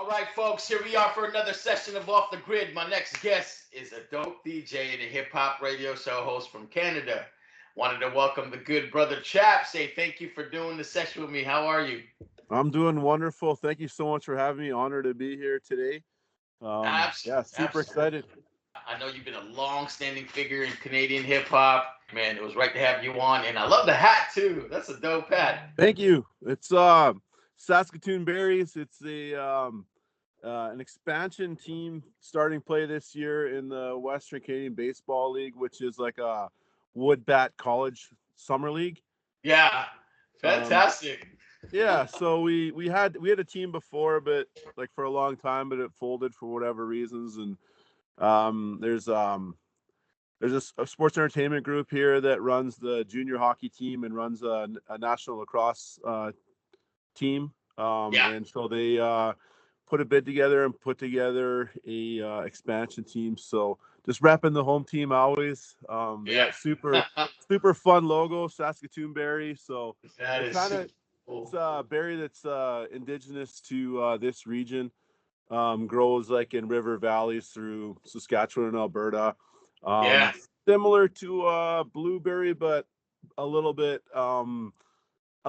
All right, folks, here we are for another session of Off the Grid. My next guest is a dope DJ and a hip hop radio show host from Canada. Wanted to welcome the good brother Chaps. Hey, thank you for doing the session with me. How are you? I'm doing wonderful. Thank you so much for having me. Honored to be here today. Absolutely. Yeah, super excited. I know you've been a long-standing figure in Canadian hip hop. Man, it was right to have you on, and I love the hat too. That's a dope hat. Thank you. It's Saskatoon Berries. It's a an expansion team starting play this year in the Western Canadian Baseball League, which is like a Woodbat College summer league. Yeah, Um, fantastic. yeah, so we had a team before, but like for a long time, but it folded for whatever reasons. And um, there's um, there's a sports entertainment group here that runs the junior hockey team and runs a national lacrosse team. Yeah, And so they put a bid together and put together a expansion team. So just repping the home team always. They yeah. got super fun logo, Saskatoon Berry. So That it is kind super of it's cool. a berry that's indigenous to this region. Grows like in river valleys through Saskatchewan and Alberta. Yeah. Um, Similar to blueberry, but a little bit a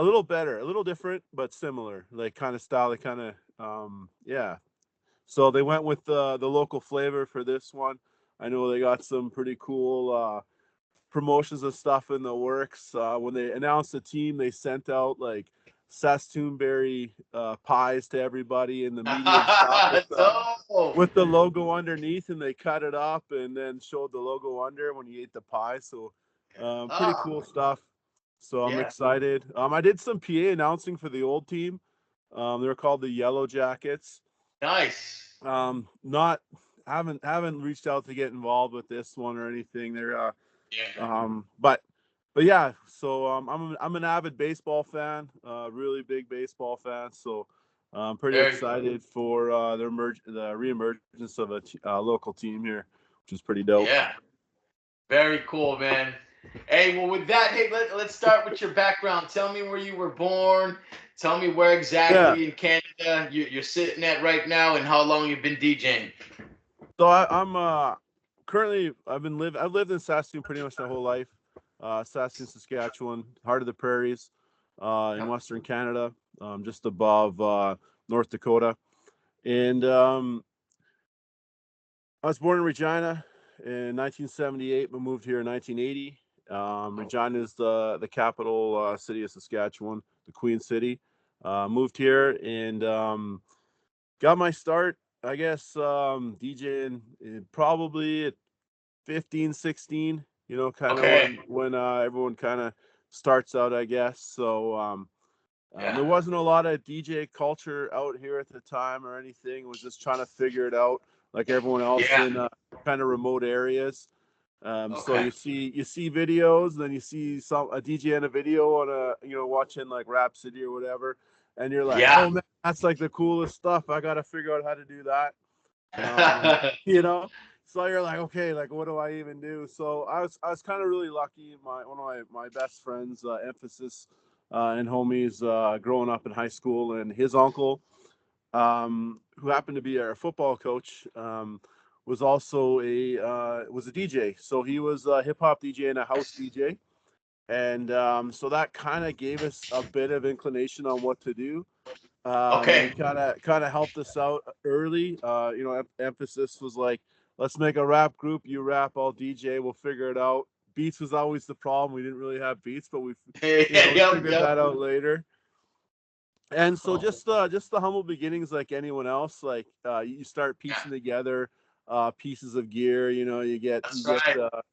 little better, a little different, but similar, like kind of style, like kind of yeah. So they went with the local flavor for this one. I know they got some pretty cool promotions and stuff in the works. When they announced the team, they sent out like Saskatoonberry pies to everybody in the media and stuff Dope. with the logo underneath, and they cut it up and then showed the logo under when you ate the pie. So pretty Ah, cool stuff. So I'm yeah. excited. I did some PA announcing for the old team. They were called the Yellow Jackets. Nice. Not haven't reached out to get involved with this one or anything. They're Yeah. um, but but yeah. So I'm an avid baseball fan, really big baseball fan. So I'm pretty Very cool. excited for the reemergence of a local team here, which is pretty dope. Yeah. Very cool, man. Hey, well, with that, hey, let's start with your background. Tell me where you were born. Tell me where Yeah. exactly in Canada you're sitting at right now and how long you've been DJing. So I'm currently I've lived in Saskatoon pretty much my whole life. Saskatoon, Saskatchewan, heart of the prairies, in Yep. Western Canada, just above North Dakota. And I was born in Regina in 1978, but moved here in 1980. Regina is the capital city of Saskatchewan, the Queen City. Moved here and got my start, I guess, DJing probably at 15, 16. You know, kind of Okay. when everyone kind of starts out, I guess. So Yeah. there wasn't a lot of DJ culture out here at the time or anything. It was just trying to figure it out, like everyone else Yeah. in kind of remote areas. So Okay. you see videos, and then you see a DJ in a video on watching like Rap City or whatever, and you're like, Yeah. oh man, that's like the coolest stuff. I got to figure out how to do that. Um, you know, so you're like, okay, like what do I even do? So I was kind of really lucky. One of my best friends, Emphasis, and homies, growing up in high school, and his uncle, who happened to be our football coach, was a DJ. So he was a hip hop DJ and a house DJ, and so that kind of gave us a bit of inclination on what to do. Okay. And kind of helped us out early. Emphasis was like, let's make a rap group. You rap, I'll DJ. We'll figure it out. Beats was always the problem. We didn't really have beats, but we Yep. figured Yep. that out later. And so Oh, just the humble beginnings, like anyone else. Like you start yeah. piecing together pieces of gear. You know, you get That's you get right.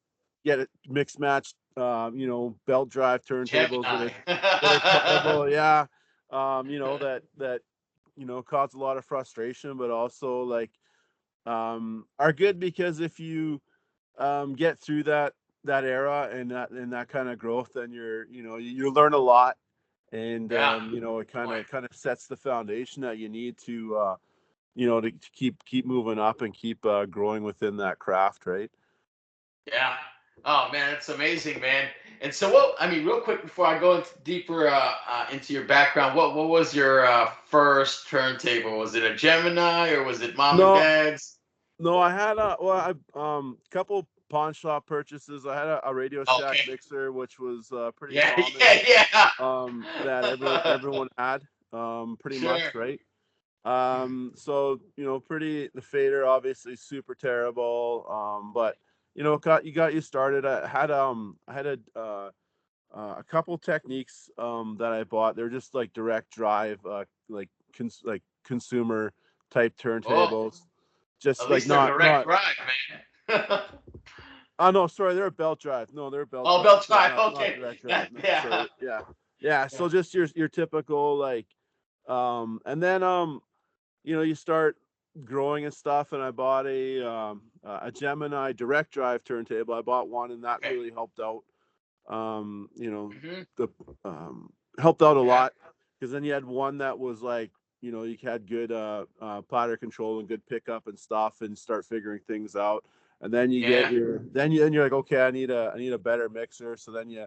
get it mixed match. Belt drive turntables Gemini. that are playable. Yeah. That cause a lot of frustration, but also like are good, because if you get through that era and that kind of growth, then you learn a lot, and Yeah. it kind Boy. of kind of sets the foundation that you need to keep moving up and keep growing within that craft, right? Yeah. Oh man, that's amazing, man. And so, real quick before I go deeper into your background, what was your first turntable? Was it a Gemini or was it mom and No, dad's? no, I had couple pawn shop purchases. I had a Radio Shack Okay. mixer, which was pretty Yeah, common. yeah, That yeah. everyone had, pretty Sure. much, right? So pretty, the fader obviously super terrible. But you got you started. I had a couple techniques that I bought. They're just like direct drive, like consumer type Oh, turntables. Just at like least they're direct not. drive, man. Oh no, sorry, they're a belt drive. No, they're a belt Oh, drive. belt So drive. not Okay. direct drive. No, Yeah. so yeah, yeah. Yeah. So just your typical like, and then you start growing and stuff. And I bought a Gemini direct drive turntable. I bought one, and that Okay. really helped out. Um, you know, Hmm. the helped out a Yeah. lot, because then you had one that was like, you had good platter control and good pickup and stuff, and start figuring things out. And then you get Yeah. then you're like, okay, I need a better mixer. So then you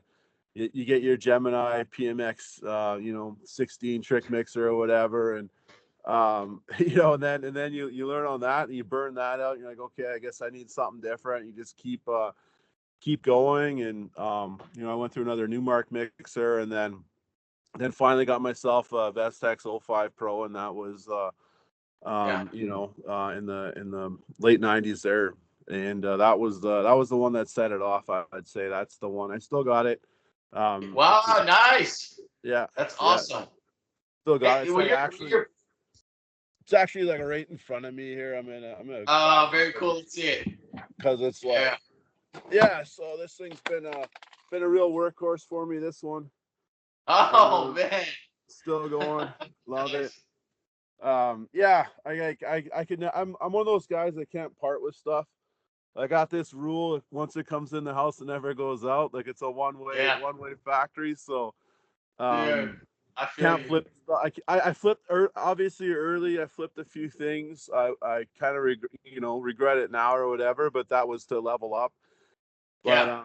get your Gemini PMX 16 trick mixer or whatever. And and then you learn on that, and you burn that out, and you're like, okay, I guess I need something different. You just keep going. And I went through another Newmark mixer, and then finally got myself a Vestex 05 Pro, and that was Yeah. in the late 90s there. And that was the one that set it off. I'd say that's the one. I still got it. Wow. Nice. Yeah, That's yeah, awesome. still got it. Hey, It's well, like you're, actually you're it's actually like right in front of me here. I'm gonna grab this very thing, cool to see it. because it's like, Yeah. yeah. So this thing's been a real workhorse for me. This one, Oh um, man. still going. Love it. Nice. Yeah, I can. I'm one of those guys that can't part with stuff. I got this rule: once it comes in the house, it never goes out. Like, it's a Yeah. one way factory. So Dude, um, I feel can't you. flip. I flipped obviously early. I flipped a few things. I kind of regret it now or whatever. But that was to level up. But Yeah.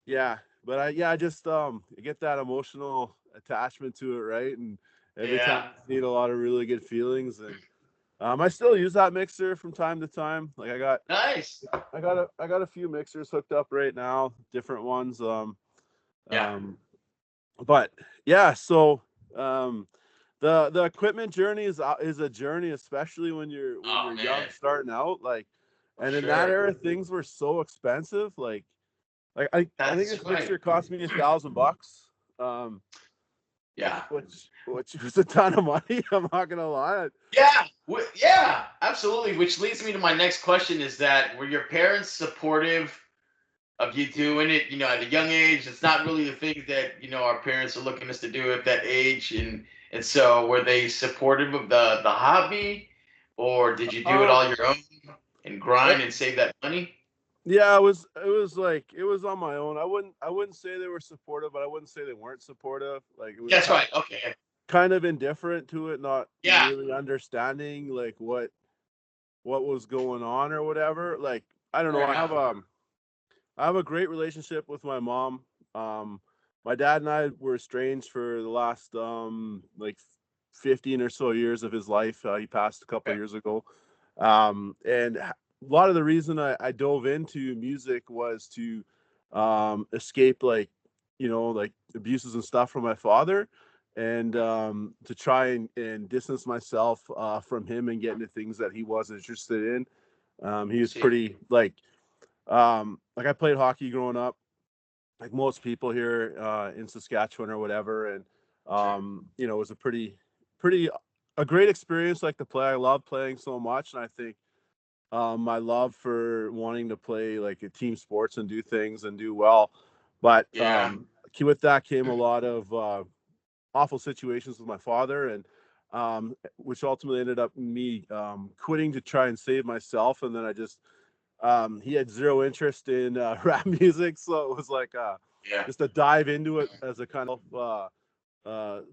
yeah. But I just get that emotional attachment to it, right? And every time Yeah. I need a lot of really good feelings. And I still use that mixer from time to time. Like, Nice. I got a few mixers hooked up right now, different ones. Yeah. Um, but yeah, so um, the equipment journey is a journey, especially when Oh you're young, man. starting out. Like, For and in that sure. era, things were so expensive. I think That's this right. mixer cost me $1,000. Um, Yeah. which was a ton of money. I'm not gonna lie. Yeah. Yeah. Absolutely. Which leads me to my next question: is that were your parents supportive of you doing it? At a young age, it's not really the thing that our parents are looking us to do at that age, and so were they supportive of the hobby, or did you do it Um, all your own and grind and save that money? Yeah, it was on my own. I wouldn't say they were supportive, but I wouldn't say they weren't supportive. Like, it was That's right. Okay. kind of indifferent to it, not Yeah. really understanding like what was going on or whatever. Like, I don't know. Fair enough. I have a great relationship with my mom. Um my dad and I were estranged for the last 15 or so years of his life. He passed a couple of Okay. years ago. And a lot of the reason I dove into music was to escape, like, like abuses and stuff from my father, and to try and distance myself from him and get into things that he wasn't interested in. He was See. pretty like, I played hockey growing up, like most people here in Saskatchewan or whatever. And Sure. it was a pretty a great experience, like, to play. I love playing so much, and I think my love for wanting to play like a team sports and do things and do well. But Yeah. with that came a lot of awful situations with my father, and which ultimately ended up me quitting to try and save myself. And then I just he had zero interest in rap music, so it was like Yeah. just a dive into it as a kind of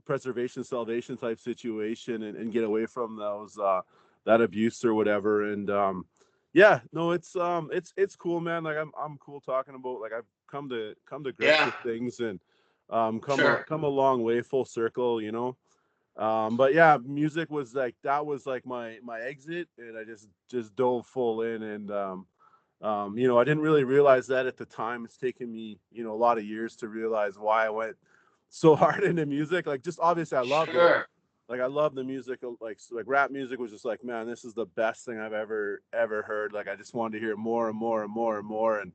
preservation salvation type situation, and get away from those that abuse or whatever. And yeah, no, it's cool, man. Like, I'm cool talking about, like, come to grips Yeah. with things, and Sure. come a long way, full circle, you know. But yeah, music was like that was like my exit, and I just dove full in, and you know, I didn't really realize that at the time. It's taken me, you know, a lot of years to realize why I went so hard into music. Like, just obviously I loved it. Sure. Like, I love the music. Like rap music was just like, man, this is the best thing I've ever heard. Like, I just wanted to hear more and more and more and more. And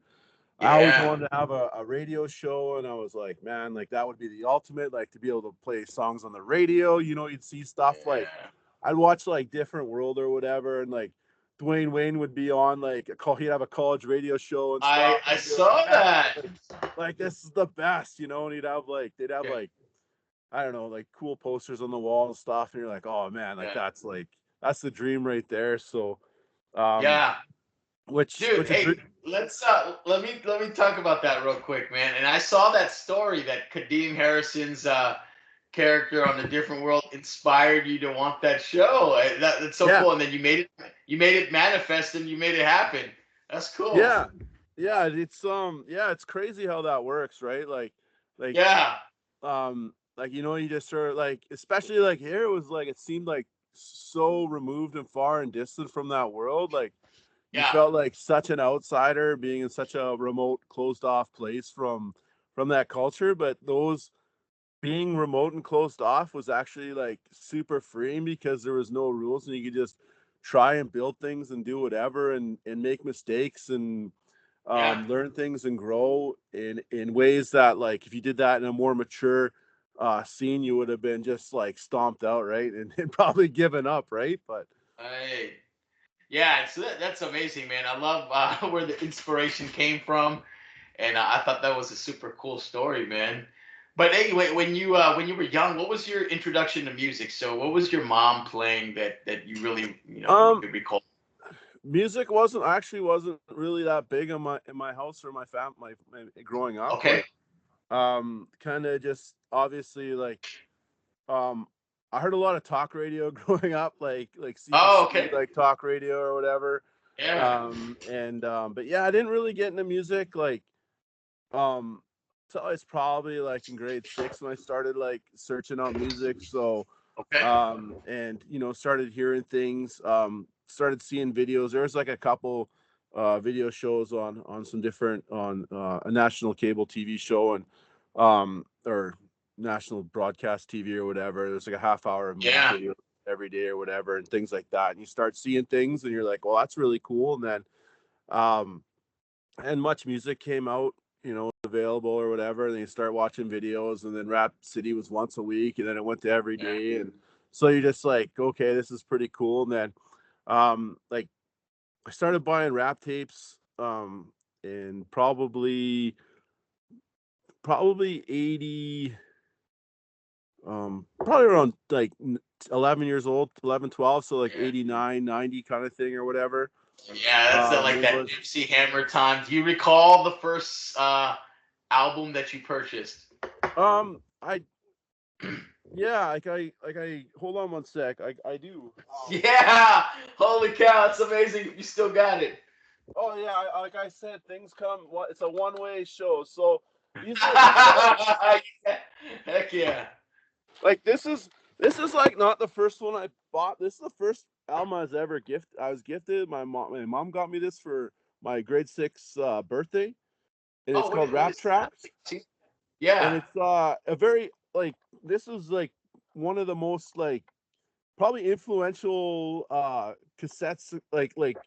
I always Yeah. wanted to have a radio show, and I was like, man, like that would be the ultimate, like to be able to play songs on the radio. You know, you'd see stuff like Yeah. I'd watch like Different World or whatever, and like Dwayne Wayne would be on like he'd have a college radio show and stuff, and I I'd be like, saw man, that. like this is the best, you know. And they'd have Yeah. like I don't know, like cool posters on the wall and stuff, and you're like, oh man, Yeah. like that's the dream right there. So, um, Yeah. Dude, which a hey, dream, let's let me talk about that real quick, man. And I saw that story that Kadeem Harrison's character on A Different World inspired you to want that show. That's so yeah, cool. And then you made it manifest and you made it happen. That's cool. yeah, yeah. Yeah, it's crazy how that works, right? Like Yeah. like you know, you just sort of like, especially like here, it was like it seemed like so removed and far and distant from that world. Like you Yeah. felt like such an outsider being in such a remote, closed off place from that culture. But those being remote and closed off was actually like super freeing because there was no rules, and you could just try and build things and do whatever, and make mistakes, and Yeah. learn things and grow in ways that, like, if you did that in a more mature scene, you would have been just like stomped out, right? And probably given up, right? But Hey. Yeah, that's amazing, man. I love where the inspiration came from, and I thought that was a super cool story, man. But anyway, when you were young, what was your introduction to music? So, what was your mom playing that you really you um could recall? music wasn't really that big in my house or my growing up. Okay. Like, kind of just obviously like, um I heard a lot of talk radio growing up, like Oh, CBC, okay. like talk radio or whatever. Yeah. And But yeah, I didn't really get into music like, um so it's probably like in grade 6 when I started like searching out music. So, Okay. and you know, started hearing things, started seeing videos. There was like a couple video shows on some different, on a national cable TV show, and or national broadcast TV or whatever. There's like a half hour of music Yeah. video every day or whatever, and things like that. And you start seeing things, and you're like, well, that's really cool. And then, um, and much music came out, you know, available or whatever. And then you start watching videos, and then Rap City was once a week, and then it went to every Yeah. day. And so you're just like, okay, this is pretty cool. And then, like, I started buying rap tapes, in probably 80, probably around like 11 years old, 11, 12. So like Yeah. 89, 90 kind of thing or whatever. Yeah, that's like It that was, Gypsy Hammer time. Do you recall the first album that you purchased? I, yeah, like I hold on one sec. I do. Yeah. Holy cow, that's amazing. You still got it. Oh yeah, like I said, things come. It's a one-way show. So these are Heck yeah. like this is like not the first one I bought. This is the first album I was ever gifted. I was gifted. My mom got me this for my grade 6 birthday, and it's Oh, called what Rap is that? Tracks. And Yeah. it's a very like, this is like one of the most like probably influential cassettes, like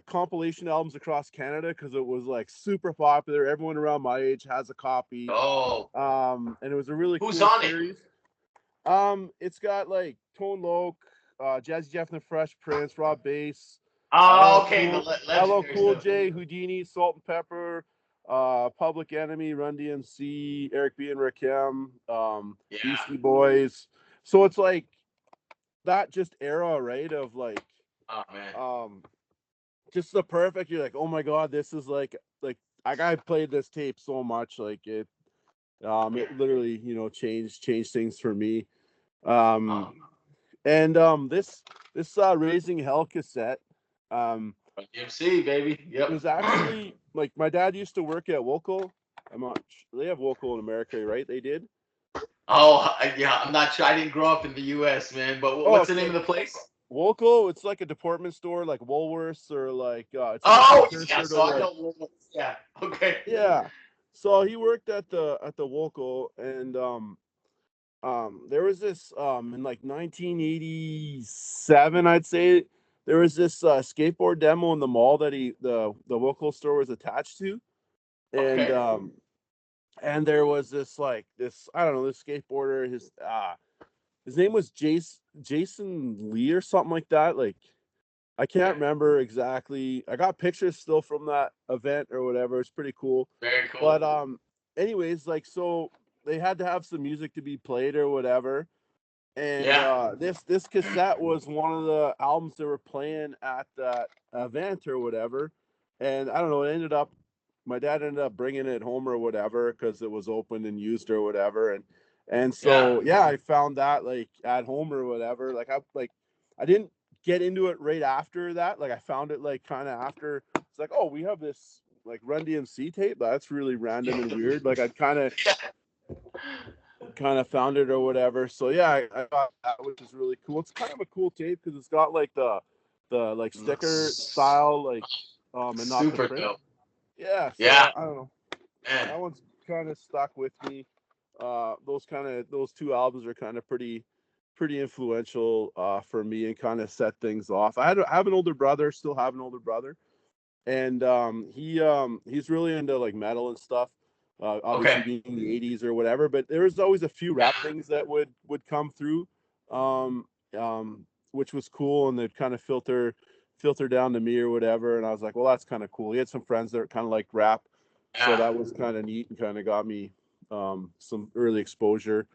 compilation albums across Canada, because it was like super popular. Everyone around my age has a copy. Oh, And it was a really who's cool on it? series. It's got like Tone Loc, Jazzy Jeff and the Fresh Prince, Rob Bass, Oh, okay, the LL legendary Cool stuff. J, Houdini, Salt and Pepper, Public Enemy, Run DMC, Eric B and Rakim, Yeah. Beastie Boys. So it's like that just era, right? Of like, Oh man. um, just the perfect. You're like, oh my god, this is like I played this tape so much, like Yeah. it literally, you know, changed things for me. Oh, And This Raising Hell cassette, um DMC, baby. It Yep. was actually like my dad used to work at Woco. I'm not. They have Woco in America, right? They did. Oh, yeah. I'm not sure. I didn't grow up in the U.S., man. But Oh, what's the name okay. of the place? Woco, it's like a department store, like Woolworths, or like it's like a Oh, yeah. precursor to So I like know. Yeah. Okay. yeah. So he worked at the Woco, and there was this in like 1987, I'd say, there was this skateboard demo in the mall that the Woco store was attached to, and Okay. there was this like this I don't know, this skateboarder, his name was Jason Lee or something like that. Like I can't Okay. remember exactly. I got pictures still from that event or whatever. It's pretty cool. Very cool. But anyways, like so they had to have some music to be played or whatever. And Yeah. this cassette was one of the albums they were playing at that event or whatever. And I don't know, it ended up my dad ended up bringing it home or whatever because it was open and used or whatever. And Yeah. so yeah, I found that like at home or whatever. I didn't get into it right after that. Like I found it like kind of after. It's like, oh, we have this like Run DMC tape. That's really random and weird. Like I'd kind of found it or whatever. So yeah, I got that, which is really cool. It's kind of a cool tape because it's got like the like sticker Looks style, like and not the super print. dope. Yeah, so Yeah, I don't know. man. That one's kind of stuck with me. Those two albums are kind of pretty influential for me and kind of set things off. I have an older brother, still have an older brother, and he's really into like metal and stuff. Obviously Okay. being in the 80s or whatever, but there was always a few rap things that would come through, um, which was cool, and they'd kind of filter down to me or whatever, and I was like, well, that's kind of cool. He had some friends that kind of like rap, so Yeah. that was kind of neat and kind of got me some early exposure,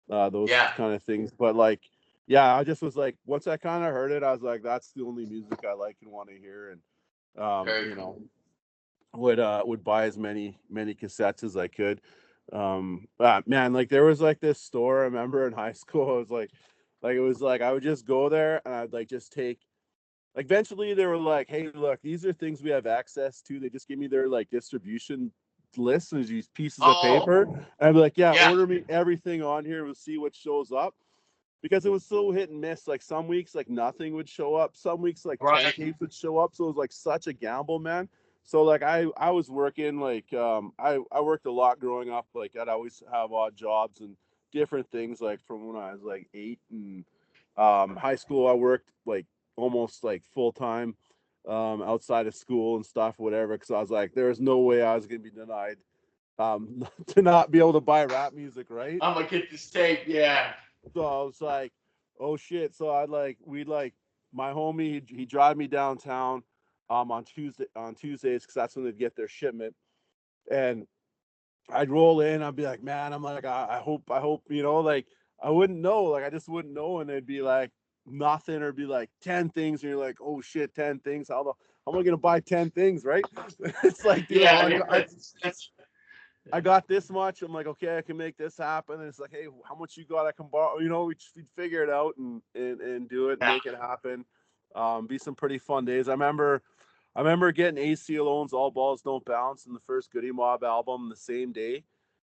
those Yeah. kind of things. But like, yeah, I just was like, once I kind of heard it, I was like, that's the only music I like and want to hear, and Very you cool. know, would buy as many cassettes as I could. Man, like there was like this store I remember in high school. I was like it was like I would just go there and I'd like just take like eventually they were like, hey, look, these are things we have access to. They just give me their like distribution lists and these pieces of Oh, paper. And I'd be like, yeah, yeah. order me everything on here. We'll see what shows up. Because it was so hit and miss. Like some weeks, like nothing would show up. Some weeks, like 10 Right. tapes would show up. So it was like such a gamble, man. So like I was working like I worked a lot growing up. Like I'd always have odd jobs and different things. Like from when I was like 8 and high school, I worked like almost like full time outside of school and stuff, whatever. Because I was like, there was no way I was gonna be denied to not be able to buy rap music, right? I'm gonna get this tape. Yeah. So I was like, oh shit. So we'd like my homie, he'd drive me downtown on Tuesdays because that's when they'd get their shipment. And I'd roll in, I'd be like, man, I'm like, I hope, like I wouldn't know, like I just wouldn't know, and it'd be like nothing, or be like 10 things, and you're like, oh shit, 10 things. How am I gonna buy 10 things, right? It's like, Yeah. That's I got this much. I'm like, okay, I can make this happen. And it's like, hey, how much you got? I can borrow. We'd figure it out and do it and yeah. make it happen. Be some pretty fun days. I remember getting AC Alone's All Balls Don't Bounce in the first Goody Mob album the same day.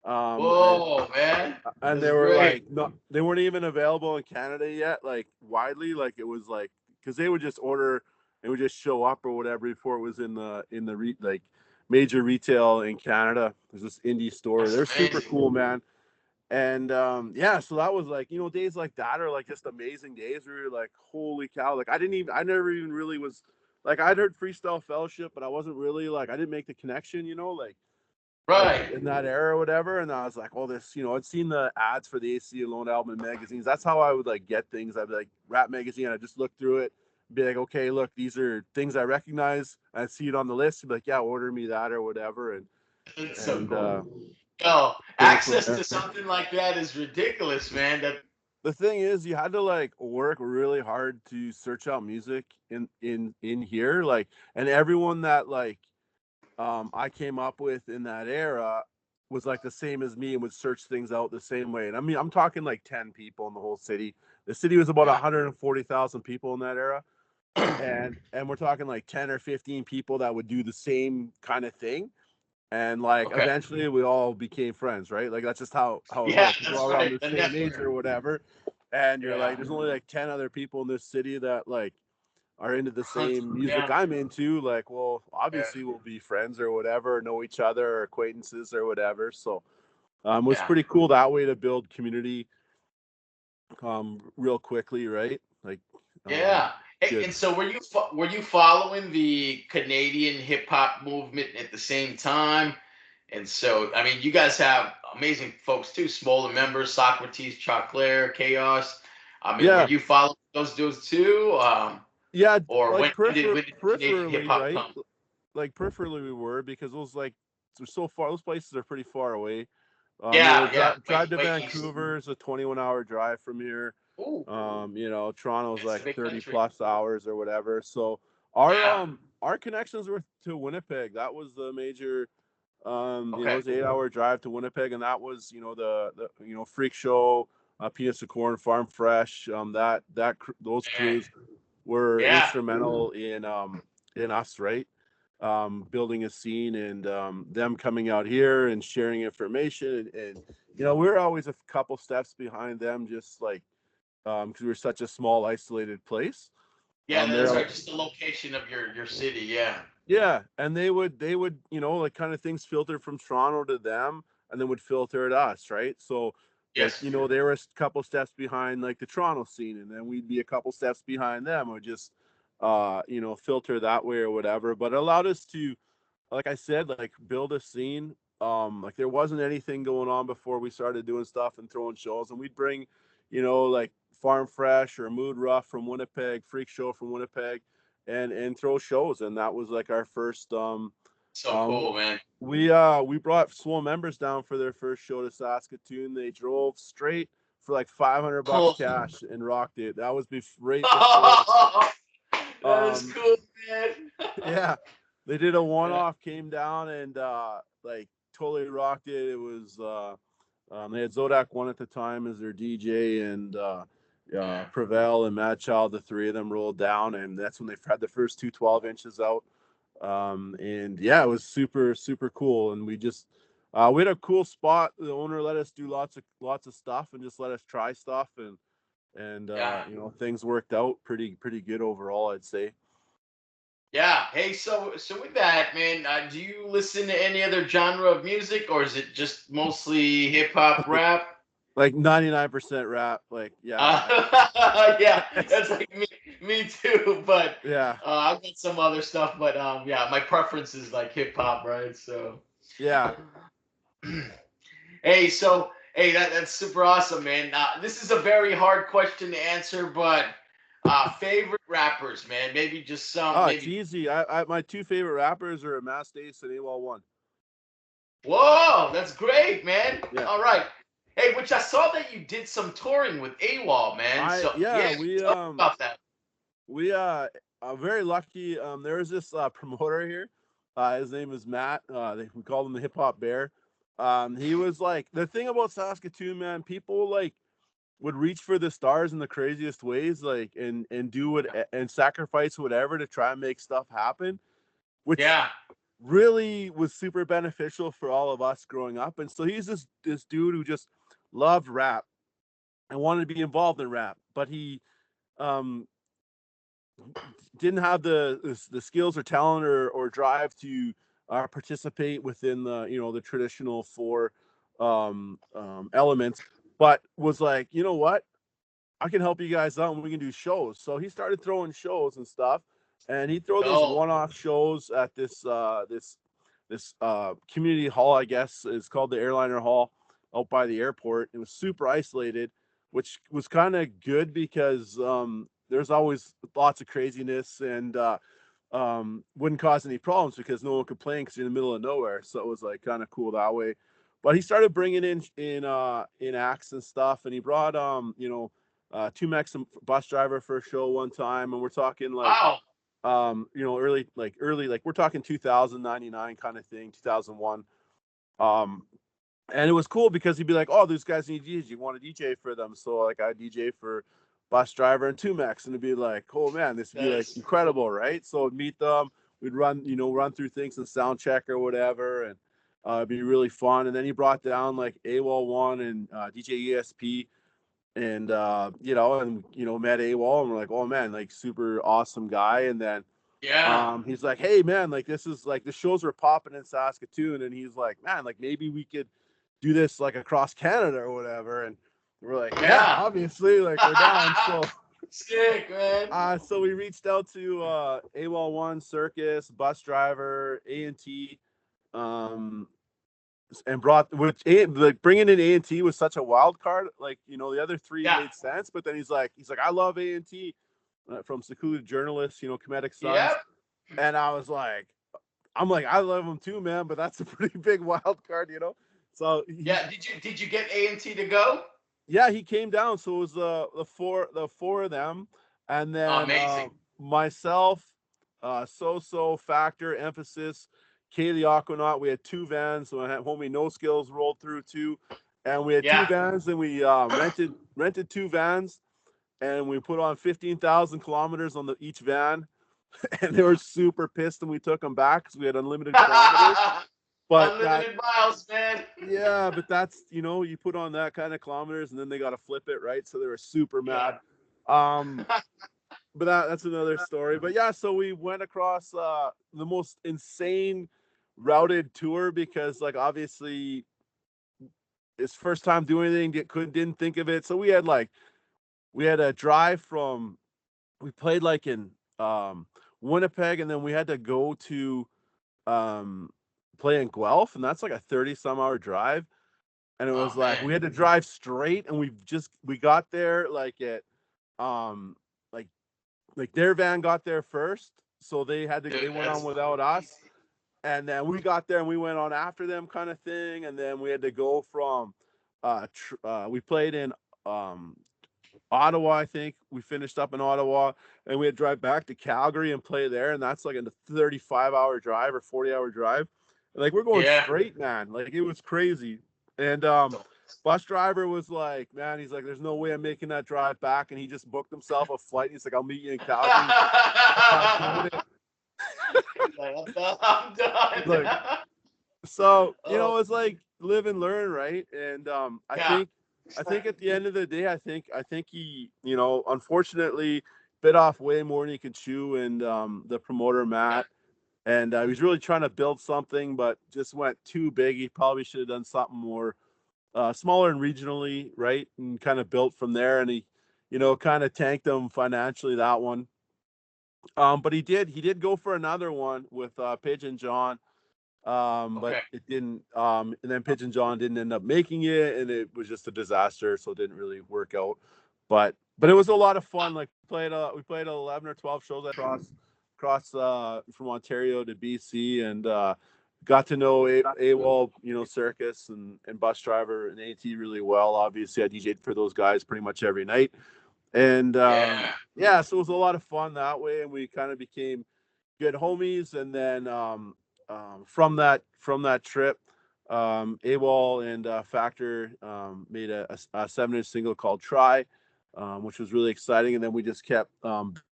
Um, and Whoa, man. and That's they were great. like, no, they weren't even available in Canada yet, like widely. Like it was like because they would just order, it would just show up or whatever before it was in the like major retail in Canada. There's this indie store. That's They're super amazing. cool, man. And yeah, so that was like, days like that are like just amazing days where you're like, holy cow. Like I never even really was like, I'd heard Freestyle Fellowship, but I wasn't really like, I didn't make the connection, like Right. in that era or whatever. And I was like, oh, this, I'd seen the ads for the AC Alone album in magazines. That's how I would like get things. I'd be like, Rap Magazine. I just look through it, be like, okay, look, these are things I recognize. I'd see it on the list, be like, yeah, order me that or whatever. And It's so and cool. Yo, go from access there. to something like that is ridiculous, man. That The thing is, you had to like work really hard to search out music in here, like, and everyone that like I came up with in that era was like the same as me and would search things out the same way. And I mean, I'm talking like 10 people in the whole city. The city was about yeah. 140,000 people in that era. and we're talking like 10 or 15 people that would do the same kind of thing. And like Okay. eventually we all became friends, right? Like that's just how it Yeah, works. We're that's all around right. the The same age network. or whatever. And you're like, Yeah. there's only like 10 other people in this city that like are into the 100. same music Yeah. I'm into. Like, well, Yeah. obviously we'll be friends or whatever, know each other or acquaintances or whatever. So it was Yeah. pretty cool that way to build community real quickly, right? Like Yeah. Hey, good. and so were you following the Canadian hip hop movement at the same time? And so, I mean, you guys have amazing folks too, smaller members, Socrates, Choclair, Chaos. I mean, were Yeah. you following those dudes too? Yeah, Or like when did Canadian hip peripherally, hop right? come? Like peripherally we were because those like they're so far those places are pretty far away. Yeah, yeah. Drive to Way east. Vancouver is a 21-hour drive from here. Ooh, Toronto's it's a like big 30 country. plus hours or whatever. So Yeah. our connections were to Winnipeg. That was the major it Okay. was 8-hour drive to Winnipeg, and that was, the Freak Show, Peanuts of Corn, Farm Fresh, those Man. crews were Yeah. instrumental in us, right? Building a scene and them coming out here and sharing information and we're always a couple steps behind them, just like because we're such a small isolated place. Yeah, that's They're right. Just the location of your city. Yeah. Yeah, and they would like kind of things filter from Toronto to them, and then would filter at us, right? So like Yes. they were a couple steps behind like the Toronto scene, and then we'd be a couple steps behind them, or just filter that way or whatever. But it allowed us to, like I said, like build a scene. Like there wasn't anything going on before we started doing stuff and throwing shows, and we'd bring, like Farm Fresh or Mood Rough from Winnipeg, Freak Show from Winnipeg, and throw shows, and that was like our first. So Um, cool, man. we brought Swole members down for their first show to Saskatoon. They drove straight for like $500 Oh, cash and rocked it. That was right before. that is Um, cool, man. yeah, they did a one Yeah, off, came down and like totally rocked it. It was they had Zodak one at the time as their DJ, and yeah, Prevail and Mad Child, the three of them rolled down, and that's when they had the first two 12 inches out. And yeah, it was super super cool, and we had a cool spot. The owner let us do lots of stuff and just let us try stuff, and yeah, things worked out pretty good overall, I'd say. yeah. Hey, so with that, man, do you listen to any other genre of music, or is it just mostly hip hop, rap? Like 99% rap. Like, yeah, Yeah, that's like me too. But yeah, I've got some other stuff. But yeah, my preference is like hip hop, right? So. yeah. Hey, so hey, that's super awesome, man. This is a very hard question to answer, but favorite rappers, man. Maybe just some, Oh, it's maybe. easy. I my two favorite rappers are Mass Ace and AWOL One. Whoa, that's great, man. Yeah, All right. Hey, which I saw that you did some touring with AWOL, man. I So yeah yeah, we tell me about that. we are very lucky. There was this promoter here. His name is Matt. We called him the Hip Hop Bear. He was like the thing about Saskatoon, man. People like would reach for the stars in the craziest ways, like and do it and sacrifice whatever to try and make stuff happen, which Yeah. really was super beneficial for all of us growing up. And so he's this dude who just loved rap and wanted to be involved in rap, but he um didn't have the skills or talent or drive to participate within the traditional four elements, but was like, you know what, I can help you guys out and we can do shows. So he started throwing shows and stuff, and he'd throw these Oh, one-off shows at this community hall, I guess is called the Airliner Hall, out by the airport. It was super isolated, which was kind of good because there's always lots of craziness and wouldn't cause any problems because no one could play because you're in the middle of nowhere. So it was like kind of cool that way. But he started bringing in acts and stuff, and he brought two Mexican bus driver for a show one time, and we're talking like wow. early like we're talking 2099 kind of thing, 2001. um and it was cool because he'd be like, oh, these guys need DJs, you want to DJ for them? So like I DJ for bus driver and Tumex, and it'd be like, oh man, this would be like incredible, right? So I'd meet them, we'd run through things and sound check or whatever, and it'd be really fun. And then he brought down like AWOL one and DJ ESP, and met AWOL, and we're like, oh man, like super awesome guy. And then he's like, hey man, like this is like the shows were popping in Saskatoon, and he's like, man, like maybe we could do this like across Canada or whatever. And we're like, yeah, obviously, like we're down. So sick, man. So we reached out to AWOL one, Circus, bus driver, A&T, and brought, which like bringing in A&T was such a wild card. Like, the other three made sense, but then he's like, I love A&T, from Secluded Journalists, Comedic Sons. Yep. And I was like, I love him too, man, but that's a pretty big wild card, So did you get A&T to go? Yeah, he came down. So it was the four of them, and then myself, So Factor, Emphasis, Kay the Aquanaut. We had two vans. So I had homie No Skills rolled through too, and we had two vans, and we rented two vans, and we put on 15,000 kilometers on each van. And they were super pissed, and we took them back because we had unlimited kilometers. But unlimited miles, man. Yeah, but that's, you put on that kind of kilometers, and then they got to flip it, right? So they were super mad. But that's another story. But yeah, so we went across the most insane routed tour, because like obviously it's first time doing anything, didn't think of it. So we had a drive from, we played like in Winnipeg, and then we had to go to play in Guelph, and that's like a 30-some-hour drive. And it was we had to drive straight, and we got there like at like their van got there first, so they went on without us, and then we got there and we went on after them, kind of thing. And then we had to go from we played in Ottawa, I think. We finished up in Ottawa, and we had to drive back to Calgary and play there, and that's like a 35-hour drive or 40-hour drive. And like we're going straight, man. Like it was crazy. And bus driver was like, man, he's like, there's no way I'm making that drive back, and he just booked himself a flight. He's like, I'll meet you in Calgary. I'm done. Like, so it's like live and learn, right? And I think at the end of the day, I think he, unfortunately bit off way more than he could chew, and the promoter Matt, and he was really trying to build something, but just went too big. He probably should have done something more smaller and regionally, right? And kind of built from there. And he, kind of tanked them financially, that one. But he did go for another one with Pigeon John. But it didn't, and then Pigeon John didn't end up making it, and it was just a disaster, so it didn't really work out. But it was a lot of fun. Like we played 11 or 12 shows across from Ontario to BC, and got to know AWOL, Circus and bus driver and AT really well. Obviously I DJ'd for those guys pretty much every night. And so it was a lot of fun that way, and we kind of became good homies. And then from that trip, AWOL and Factor made a 7-inch single called Try, which was really exciting. And then we just kept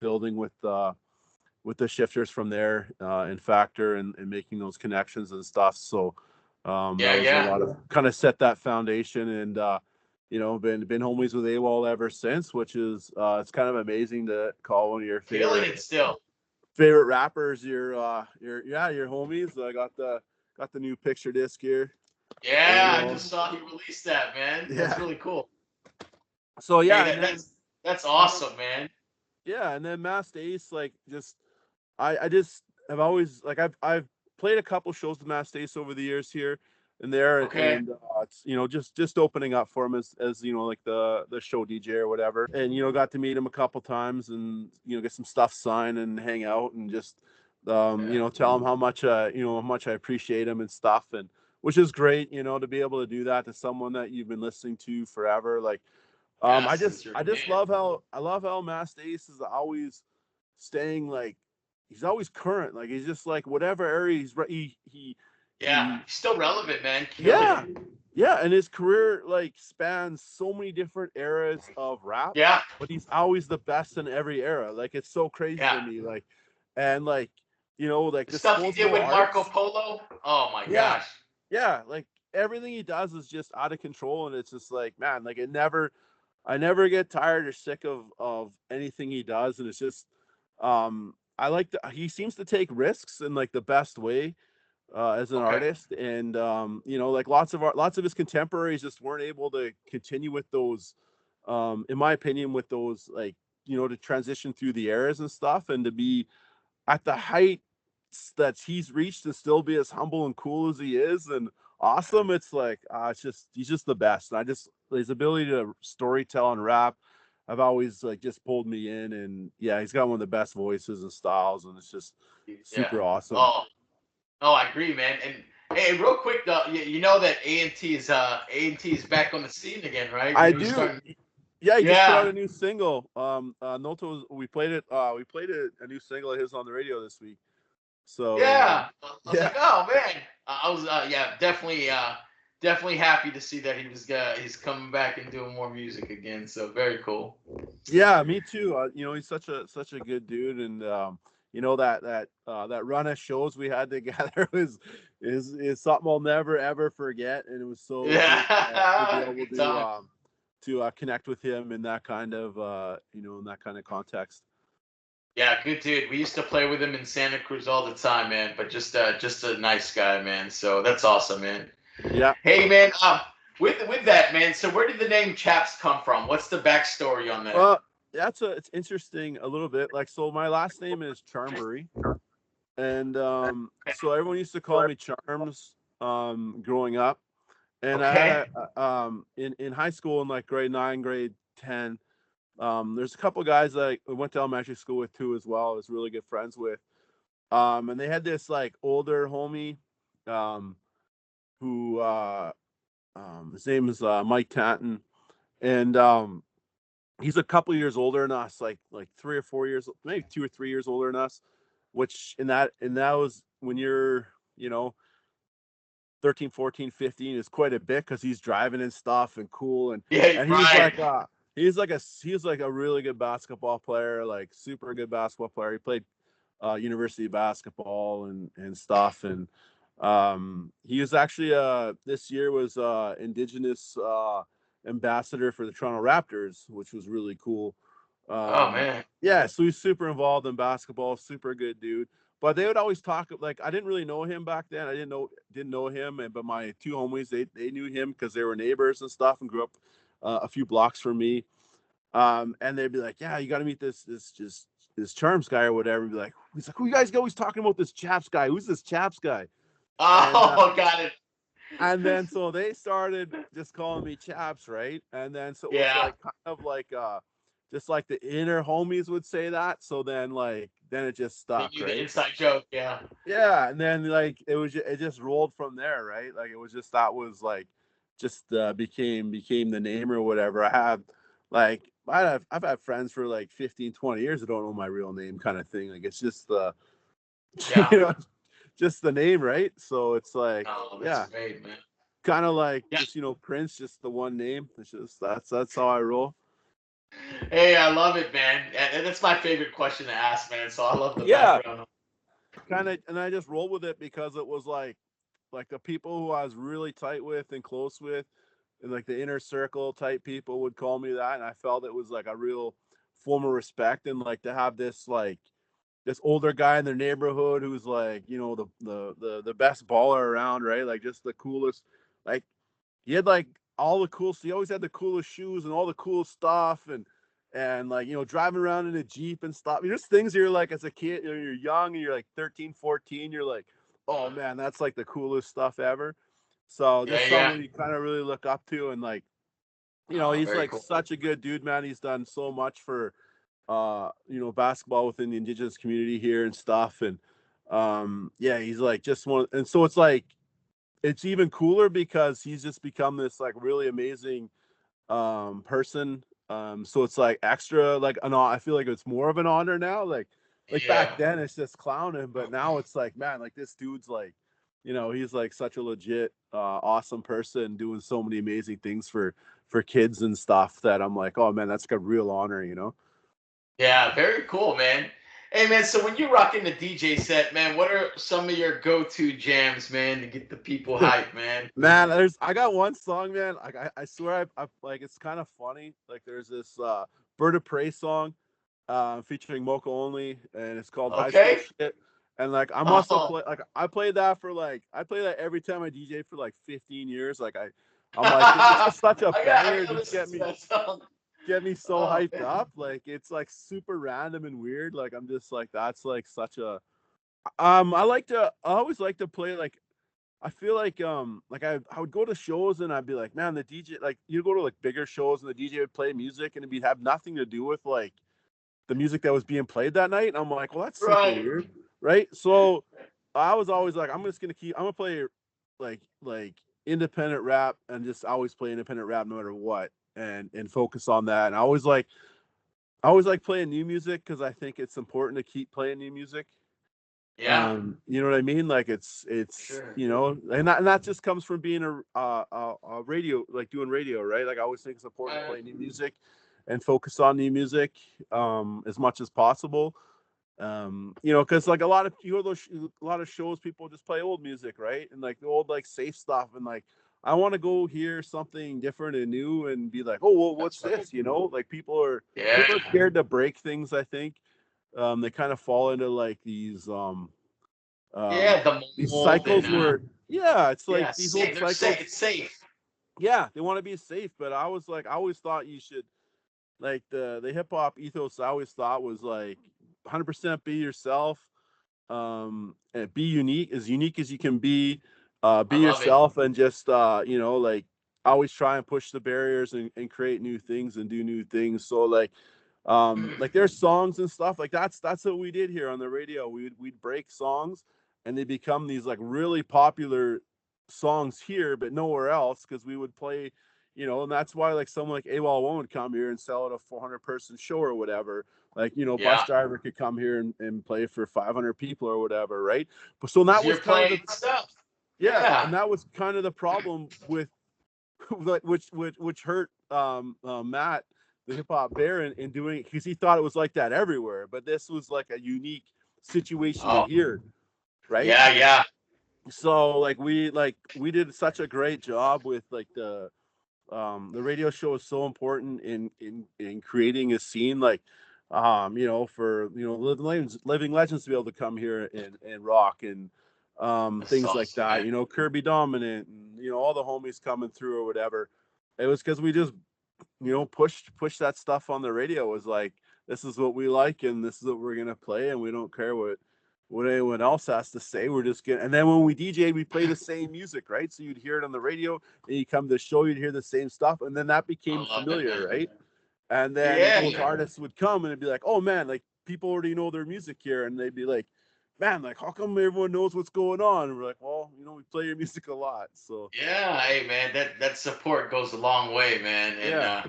building with the shifters from there in Factor, and making those connections and stuff. So that was a lot of kind of set that foundation, and been homies with AWOL ever since, which is it's kind of amazing to call one of your favorite rappers your homies. I got the new picture disc here. I just saw he released that, man. That's really cool. So that's awesome, man. Yeah, and then Masked Ace, like I just have always, like, I've played a couple shows with Masked Ace over the years here and there, and it's just opening up for him as like the show DJ or whatever, and got to meet him a couple times, and get some stuff signed and hang out, and just tell him how much I appreciate him and stuff, and which is great, to be able to do that to someone that you've been listening to forever. Like I just love how Masked Ace is always staying, like, he's always current. Like, he's just like, whatever area he's he's still relevant, man. Yeah, and his career like spans so many different eras of rap, Yeah, but he's always the best in every era. Like it's so crazy yeah. to me. Like, and like like The stuff he did disposable with Marco arts. Polo. Oh my Yeah, gosh. yeah. Like everything he does is just out of control, and it's just like man, like I never get tired or sick of anything he does, and it's just I like he seems to take risks in like the best way as an Okay. artist, and like lots of his contemporaries just weren't able to continue with those, in my opinion, with those like to transition through the eras and stuff, and to be at the height that he's reached and still be as humble and cool as he is and awesome. It's like it's just he's just the best. And I just his ability to story tell and rap. I've always like just pulled me in, and yeah, he's got one of the best voices and styles, and it's just Yeah. super awesome. Oh, oh, I agree, man. And hey, real quick though, you know that A&T is back on the scene again, right? I You know, he's do. starting. Yeah, he just put out Yeah, a new single. Noto, we played a new single of his on the radio this week. So yeah. I was yeah, like, oh man. I was yeah, definitely happy to see that he's coming back and doing more music again. So very cool. yeah, me too. He's such a good dude, and that run of shows we had together is something I'll never ever forget, and it was so good to be Yeah, able good time. to connect with him in that kind of in that kind of context. Yeah, good dude. We used to play with him in Santa Cruz all the time, man. But just a nice guy, man. So that's awesome, man. Yeah. Hey, man. With that, man. So where did the name Chaps come from? What's the backstory on that? Well, it's interesting a little bit. Like, so my last name is Charmbury, and so everyone used to call me Charms growing up. And I had Okay. in high school in like grade 9, grade 10. There's a couple guys that I went to elementary school with too as well. I was really good friends with. And they had this like older homie, um, who his name is Mike Tanton, and he's a couple years older than us, like 3 or 4 years, maybe 2 or 3 years older than us. Which in that was when you're you know 13, 14, 15 is quite a bit because he's driving and stuff and cool, and Yeah, and right. he's like a really good basketball player, like super good basketball player. He played university basketball and stuff, and he was actually this year was indigenous ambassador for the Toronto Raptors, which was really cool. Oh um man. yeah, so he's super involved in basketball, super good dude. But they would always talk like I didn't really know him back then. I didn't know him, but my two homies they knew him because they were neighbors and stuff and grew up a few blocks from me. And they'd be like, "Yeah, you got to meet this Charms guy or whatever." Be like, he's like, "Who you guys always talking about this Chaps guy? Who's this Chaps guy?" And Oh, got it. and then so they started just calling me Chaps, right? And then so it was Yeah. like kind of like just like the inner homies would say that. So then it just They stuck, knew the right? inside joke. Yeah. Yeah, and then like it just rolled from there, right? Like it was just that was like just became the name or whatever. I've had friends for like 15, 20 years that don't know my real name kind of thing. Like it's just the you Yeah. know just the name, right? So it's like Oh, that's yeah, great, man. kind of like Yeah. just Prince, just the one name. It's just that's how I roll. Hey, I love it, man. And that's my favorite question to ask, man. So I love the Yeah, background. kind of, and I just rolled with it because it was like the people who I was really tight with and close with, and like the inner circle type people would call me that, and I felt it was like a real form of respect, and like to have this older guy in their neighborhood who's like the best baller around, right? Like just the coolest, like he had like all the cool. He always had the coolest shoes and all the cool stuff, and like driving around in a Jeep and stuff. Just things you're like as a kid, you're young and you're like 13, 14. You're like, oh man, that's like the coolest stuff ever. So Yeah, just yeah. someone you kind of really look up to, and like Oh, he's very like cool. such a good dude, man. He's done so much for basketball within the indigenous community here and stuff, and yeah, he's like just one. And so it's like it's even cooler because he's just become this like really amazing person. So it's like extra like an I feel like it's more of an honor now. Like back Yeah. then it's just clowning, but now it's like man, like this dude's like he's like such a legit, awesome person doing so many amazing things for kids and stuff that I'm like, oh man, that's like a real honor. Yeah, very cool, man. Hey, man. So when you're rocking the DJ set, man, what are some of your go-to jams, man, to get the people hyped, man? Man, I got one song, man. Like I swear I like it's kind of funny. Like there's this Bird of Prey song featuring Mocha Only, and it's called High School Okay. Shit. And like I must have Oh, played like I played that for like I play that every time I DJ for like 15 years. Like I'm like it's I just such a I banger, gotta just listen to that song. get me so Oh hyped man. up. Like it's like super random and weird. Like I'm just like that's like such a I always like to play like I feel like I would go to shows and I'd be like, man, the DJ like you go to like bigger shows and the DJ would play music and it'd have nothing to do with like the music that was being played that night. And I'm like, well, that's super Right. weird, right? So I was always like, I'm gonna play like independent rap and just always play independent rap no matter what, and focus on that. And I always like playing new music because I think it's important to keep playing new music. Yeah. You know what I mean? Like For sure. and that just comes from being a radio, like doing radio, right? Like I always think it's important to Right. play new music and focus on new music as much as possible. Because like a lot of you know those a lot of shows people just play old music, right? And like the old like safe stuff, and like I want to go hear something different and new and be like, oh, well, what's That's right. this? Like Yeah. people are scared to break things. I think they kind of fall into like um Yeah. The these mold and cycles where yeah, it's like yeah, these old safe. They're safe. cycles. It's safe. Yeah, they want to be safe, but I always thought you should like the hip hop ethos. I always thought was like 100% be yourself, and be unique as you can be. I Be love it. yourself and just like always try and push the barriers and create new things and do new things. So like there's songs and stuff like that's what we did here on the radio. We'd break songs and they become these like really popular songs here but nowhere else because we would play, and that's why like someone like AWOL one would come here and sell at a 400-person show or whatever. Like, Bus Yeah. Driver could come here and play for 500 people or whatever, right? But so that Because was you're kind of playing the stuff. yeah, Yeah. and that was kind of the problem with which hurt Matt, the hip hop bear, in doing because he thought it was like that everywhere, but this was like a unique situation to Oh. here, right? Yeah. Yeah. So like we did such a great job with like the radio show is so important in creating a scene like for living legends to be able to come here and rock and That's things like awesome, that, man. Kirby Dominant and all the homies coming through or whatever. It was because we just push that stuff on the radio. It was like, this is what we like and this is what we're gonna play, and we don't care what anyone else has to say. We're just gonna, and then when we DJ, we play the same music, right? So you'd hear it on the radio, and you come to the show, you'd hear the same stuff, and then that I became love it, familiar, man. right? And then Yeah. those artists would come and it'd be like, oh man, like people already know their music here, and they'd be like, man, like how come everyone knows what's going on? And we're like, well, we play your music a lot, so Yeah. Hey, man. That support goes a long way, man. And yeah.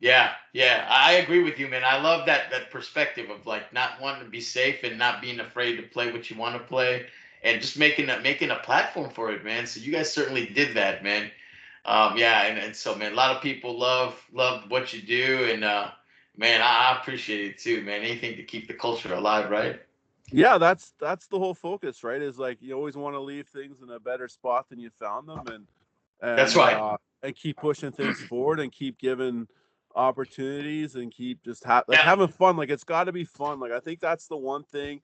yeah, yeah, I agree with you, man. I love that perspective of like not wanting to be safe and not being afraid to play what you want to play, and just making a platform for it, man. So you guys certainly did that, man. Yeah, and so man, a lot of people love what you do, and man, I appreciate it too, man. Anything to keep the culture alive, right? Yeah, that's the whole focus, right? Is like you always want to leave things in a better spot than you found them, and That's and right. uh and keep pushing things forward and keep giving opportunities and keep just Yeah, having fun. Like it's got to be fun. Like I think that's the one thing.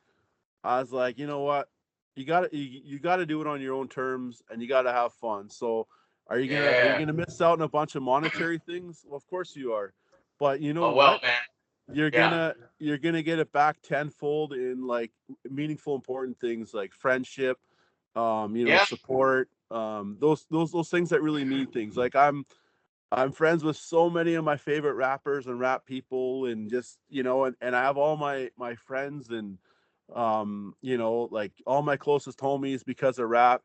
I was like, you know what, you got to do it on your own terms and you got to have fun. So are you yeah. gonna miss out on a bunch of monetary things? Well, of course you are, but you know Oh well, what, man. you're Yeah, gonna you're gonna get it back tenfold in like meaningful important things like friendship, yeah, support, those things that really mean things. Like I'm friends with so many of my favorite rappers and rap people, and just and I have all my friends and like all my closest homies because of rap.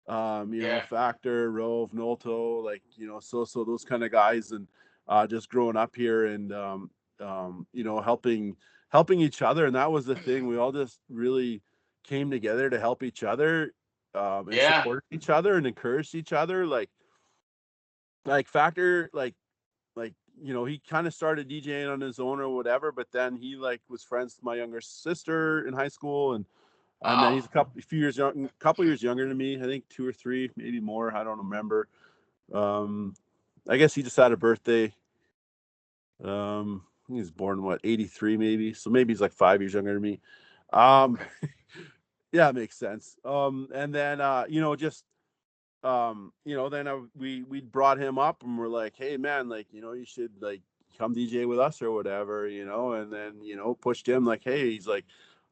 yeah. Factor, Rove, Nolto, like so those kind of guys, and just growing up here and helping each other, and that was the thing. We all just really came together to help each other, and Yeah. supported each other and encouraged each other. Like Factor, like he kind of started DJing on his own or whatever, but then he like was friends with my younger sister in high school, and then Wow. he's couple years younger than me. I think 2 or 3, maybe more. I don't remember. Um, I guess he just had a birthday. He was born what 83 maybe, so maybe he's like 5 years younger than me. Um, Okay. yeah, it makes sense. And then just then we brought him up and we're like, hey man, like you should like come DJ with us or whatever, and then pushed him like, hey, he's like,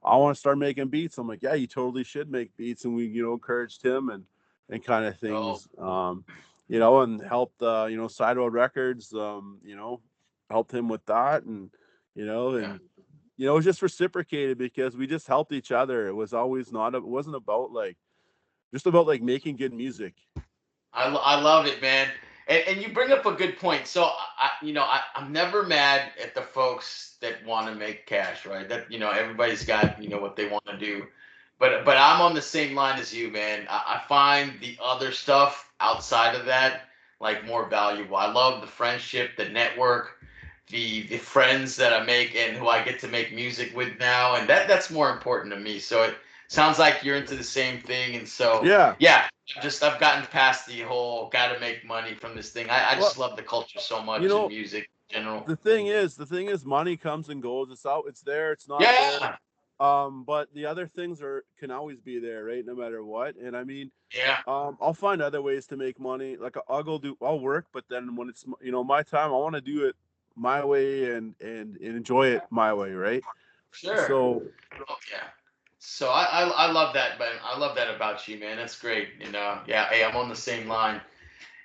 I want to start making beats. I'm like, yeah, you totally should make beats, and we encouraged him and kind of Oh, things, and helped Side Road Records, helped him with that, and yeah. it was just reciprocated because we just helped each other. It was always not it wasn't about like just about like making good music. I love it, man. And you bring up a good point. So I'm never mad at the folks that want to make cash, right? That everybody's got what they want to do, but I'm on the same line as you, man. I find the other stuff outside of that like more valuable. I love the friendship, the network, the friends that I make and who I get to make music with now, and that's more important to me. So it sounds like you're into the same thing, and so Yeah. yeah, I've gotten past the whole gotta make money from this thing. I Well, just love the culture so you much in know, music in general. the thing is money comes and goes. It's out, it's there, it's not there. Yeah, But the other things can always be there, right? No matter what. And I mean, yeah, I'll find other ways to make money. Like I'll work, but then when it's my time, I want to do it my way and enjoy it my way, right? sure. So Oh yeah. So I love that, man. I love that about you, man. That's great. And yeah, hey, I'm on the same line.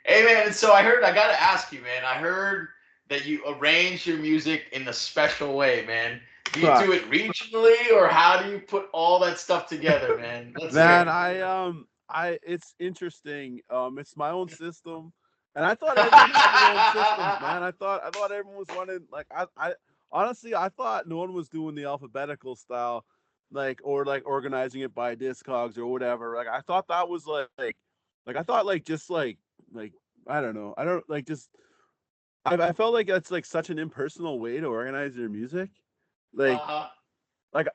Hey man, and so I gotta ask you, man. I heard that you arrange your music in a special way, man. Do you do it regionally, or how do you put all that stuff together, man? Let's hear man, it. it's interesting. It's my own system, and I thought everyone had their own systems, man. I thought everyone was running like I honestly I thought no one was doing the alphabetical style, or like organizing it by discogs or whatever. Like I thought that was like I thought like just like I don't know. I don't like just I felt like that's like such an impersonal way to organize your music. Like Uh-huh.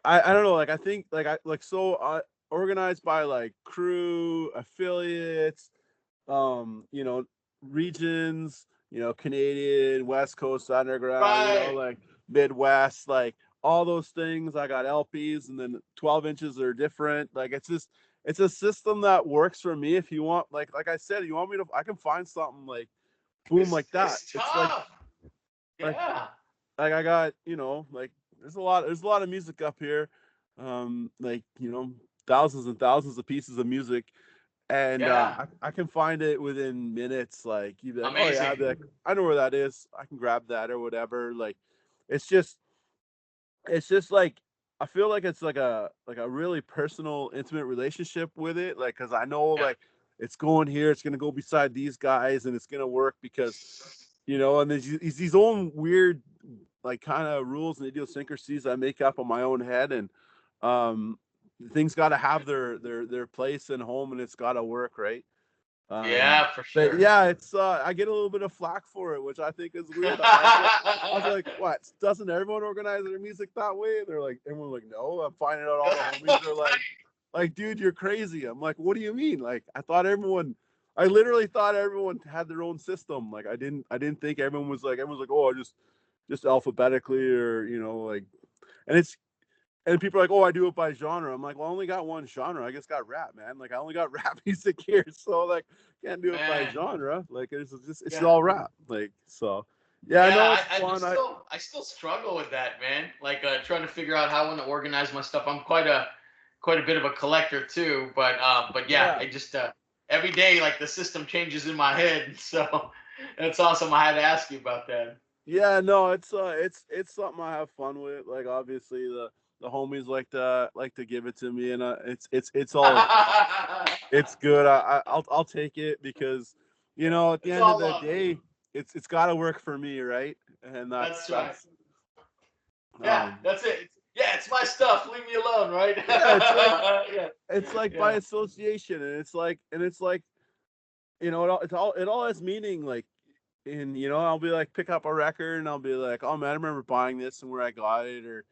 I don't know, like I think like I like so organized by like crew, affiliates, you know, regions, Canadian, West Coast underground, Right. like Midwest, like all those things. I got LPs, and then 12 inches are different. Like it's a system that works for me. If you want, like I said, you want me to, I can find something like boom like that. It's It's like tough. like Yeah. like I got, like there's a lot of music up here. Like, thousands and thousands of pieces of music, and Yeah. I can find it within minutes. Like you'd be like, oh yeah, I'd be Amazing. like, I know where that is. I can grab that or whatever. Like it's just it's just like I feel like it's like a really personal, intimate relationship with it. Like because I know Yeah. like it's going here, it's gonna go beside these guys, and it's gonna work because and there's these own weird like kind of rules and idiosyncrasies I make up on my own head, and um things got to have their place and home, and it's got to work, right? Yeah, for But sure. yeah, it's I get a little bit of flack for it, which I think is weird. I was like, what, doesn't everyone organize their music that way? They're like, everyone's like, no. I'm finding out all the homies are like, dude, you're crazy. I'm like, what do you mean? Like I literally thought everyone had their own system. Like I didn't think everyone's like, oh, just alphabetically, or like, and it's and people are like, oh, I do it by genre. I'm like, well, I only got one genre. I just got rap, man. Like I only got rap music here, so like can't do it by Man. genre. Like it's Yeah. all rap. Like so, yeah, I Yeah, know it's I fun. still struggle with that, man. Like trying to figure out how I want to organize my stuff. I'm quite a bit of a collector too, but yeah, Yeah, I just every day like the system changes in my head. So that's awesome. I had to ask you about that. yeah, no, it's something I have fun with. Like obviously the homies like to give it to me, and it's all it's good. I'll take it because at the It's end of all the love. day, it's got to work for me, right? And that's That's right. that's Yeah, um that's it. Yeah, it's my stuff. Leave me alone, right? Yeah, it's like Yeah, it's like by yeah. association, and it's like it all has meaning. Like, and I'll be like pick up a record, and I'll be like, oh man, I remember buying this and where I got it, or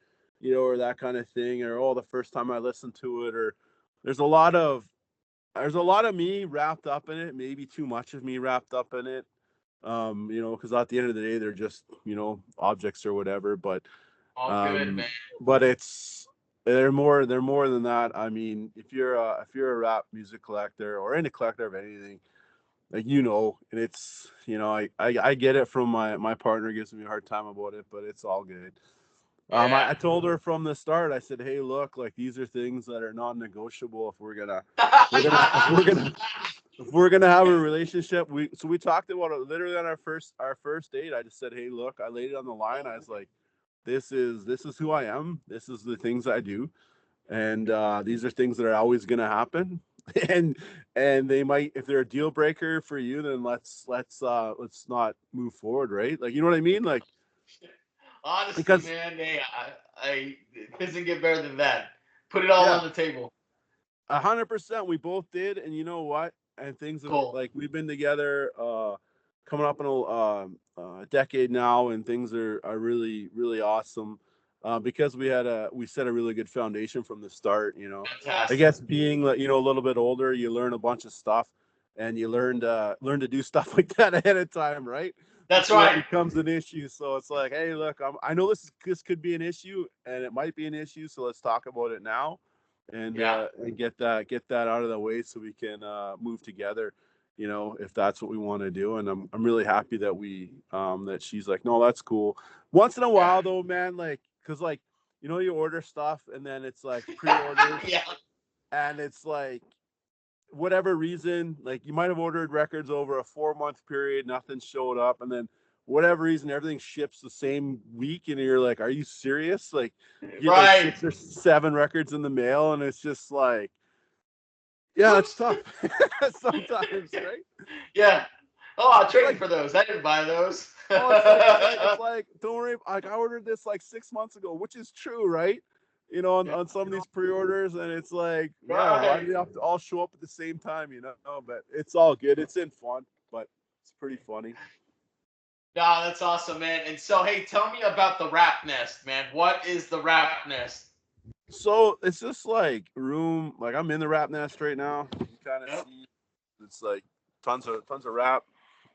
or that kind of thing, or the first time I listened to it, or there's a lot of there's a lot of me wrapped up in it, maybe too much of me wrapped up in it. Because at the end of the day, they're just objects or whatever. All good, Um, man. but they're more than that. I mean, if you're a rap music collector or any collector of anything, like and it's I get it from my partner gives me a hard time about it, but it's all good. Yeah. I told her from the start. I said, hey, look, like these are things that are non-negotiable if we're gonna have a relationship. We talked about it literally on our first date. I just said, hey, look, I laid it on the line. I was like, this is who I am. This is the things I do, and these are things that are always gonna happen. and and they might, if they're a deal breaker for you, then let's not move forward, right? Like, you know what I mean? Like, Honestly, because man, hey, it doesn't get better than that. Put it all yeah, on the table. 100%. We both did, and you know what? And things have, Cool. like, we've been together, coming up in a decade now, and things are really really awesome, because we set a really good foundation from the start. I Fantastic. guess being a little bit older, you learn a bunch of stuff, and you learn to do stuff like that ahead of time, right? That's Before it right. becomes an issue. So it's like, hey, look, I know this could be an issue, and it might be an issue. So let's talk about it now, Yeah. and get that out of the way so we can move together. If that's what we want to do. And I'm really happy that she's like, no, that's cool. Once in a Yeah. while though, man, like, because like you order stuff, and then it's like pre-orders, Yeah. and it's like, whatever reason, like you might have ordered records over a 4-month period, nothing showed up, and then whatever reason, everything ships the same week, and you're like, are you serious? Like, you get like Right. 6 or 7 records in the mail, and it's just like, yeah, it's Whoops. tough sometimes, right? Yeah. Oh, I'll It's trade you like, for those. I didn't buy those. oh, it's like, don't worry, like, I ordered this like 6 months ago, which is true, right? Yeah. On some of these pre-orders, and it's like, yeah, why do Right. they have to all show up at the same time? But it's all good. It's in fun, but it's pretty funny. No, that's awesome, man. And so, hey, tell me about the rap nest, man. What is the rap nest? So it's just like room, like I'm in the rap nest right now. You kind of Yep. see it's like tons of rap,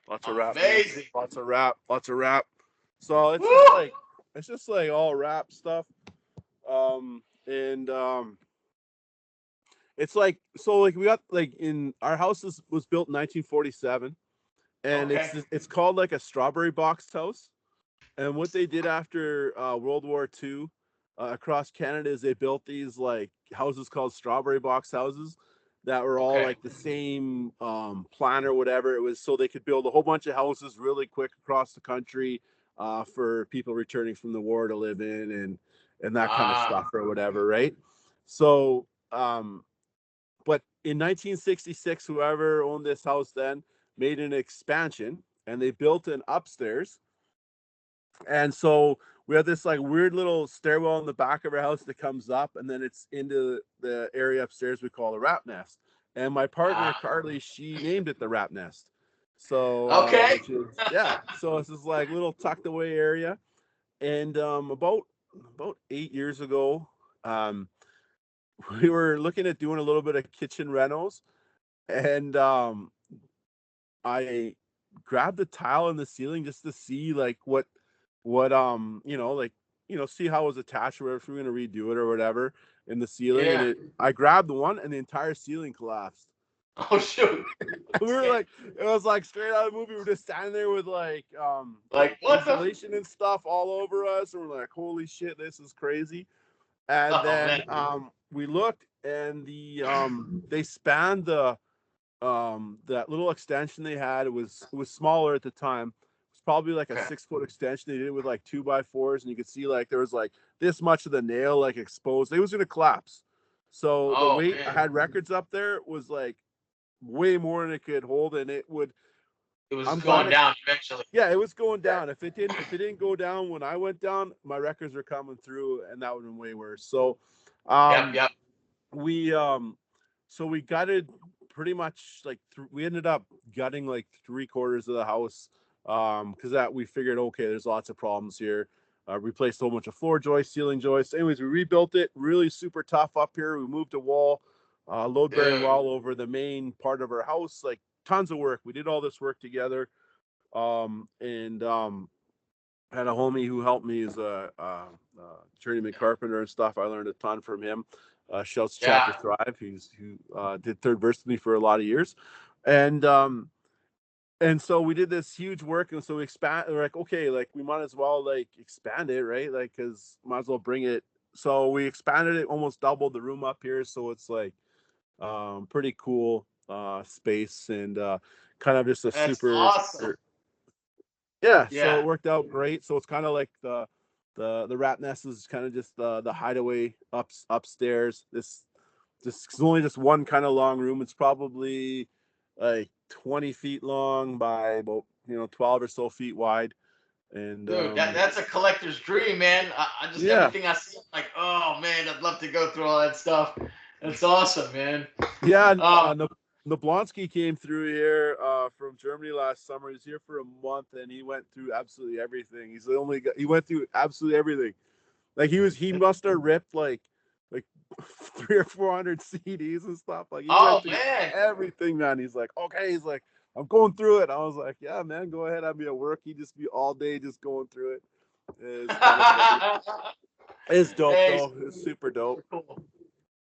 lots of rap music, Amazing. lots of rap. So Woo! it's just like all rap stuff. And It's like, so like we got, like, in our house was built in 1947, and Okay. it's called like a strawberry box house. And what they did after World War II, across Canada, is they built these like houses called strawberry box houses that were all Okay. like the same plan or whatever. It was so they could build a whole bunch of houses really quick across the country, for people returning from the war to live in, and that kind of Ah. stuff or whatever, right? So, but in 1966, whoever owned this house then made an expansion, and they built an upstairs. And so we have this like weird little stairwell in the back of our house that comes up, and then it's into the area upstairs we call the Rap Nest. And my partner Ah. Carly, she named it the Rap Nest. So, Okay. which is, yeah, so it's this like little tucked away area. And about 8 years ago, um, we were looking at doing a little bit of kitchen renos, and I grabbed the tile in the ceiling just to see like see how it was attached, or whatever, if we are gonna redo it or whatever in the ceiling. And Yeah. I grabbed the one, and the entire ceiling collapsed. Oh shoot. We were like, it was like straight out of the movie. We were just standing there with like Like what the? insulation and stuff all over us, and we're like, holy shit, this is crazy. And Oh man. then we looked, and they spanned that little extension they had. It was smaller at the time. It was probably like a Okay. 6 foot extension. They did it with like 2x4s, and you could see like there was like this much of the nail like exposed. It was gonna collapse. So the Oh weight I man. had records up there was like way more than it could hold, and It was I'm going glad down eventually. yeah, it was going down. If it didn't go down when I went down, my records were coming through, and that would have been way worse. So, Yep, um, yep. we so we gutted pretty much like we ended up gutting like 3/4 of the house, because that we figured, okay, there's lots of problems here. Replaced a whole bunch of floor joists, ceiling joists. Anyways, we rebuilt it. Really super tough up here. We moved a wall, load bearing Dude. wall over the main part of our house. Like tons of work. We did all this work together. And had a homie who helped me as a journeyman carpenter and stuff. I learned a ton from him. Shouts to Yeah. Chapter Thrive. Who did third verse with me for a lot of years, and so we did this huge work, and so we expand. We're like, okay, like we might as well like expand it, right? Like, cause might as well bring it. So we expanded it, almost doubled the room up here. So it's like pretty cool space, and kind of just a That's super. awesome. Yeah, so Yeah. it worked out great. So it's kind of like the rat nest is kind of just the hideaway upstairs. This it's only just one kind of long room. It's probably like 20 feet long by about 12 or so feet wide. And Dude, that's a collector's dream, man. I just yeah, everything I see, I'm like, oh man, I'd love to go through all that stuff. That's awesome, man. yeah. Um, Nablonsky came through here from Germany last summer. He was here for a month, and he went through absolutely everything. He's the only guy. He went through absolutely everything. Like he must have ripped like 300 or 400 CDs and stuff. Like he oh went through man. everything, man. He's like, okay, he's like, I'm going through it. I was like, yeah, man, go ahead. I'd be at work. He'd just be all day just going through it. It's kind of funny. It's dope Hey, though. It's super dope. super cool.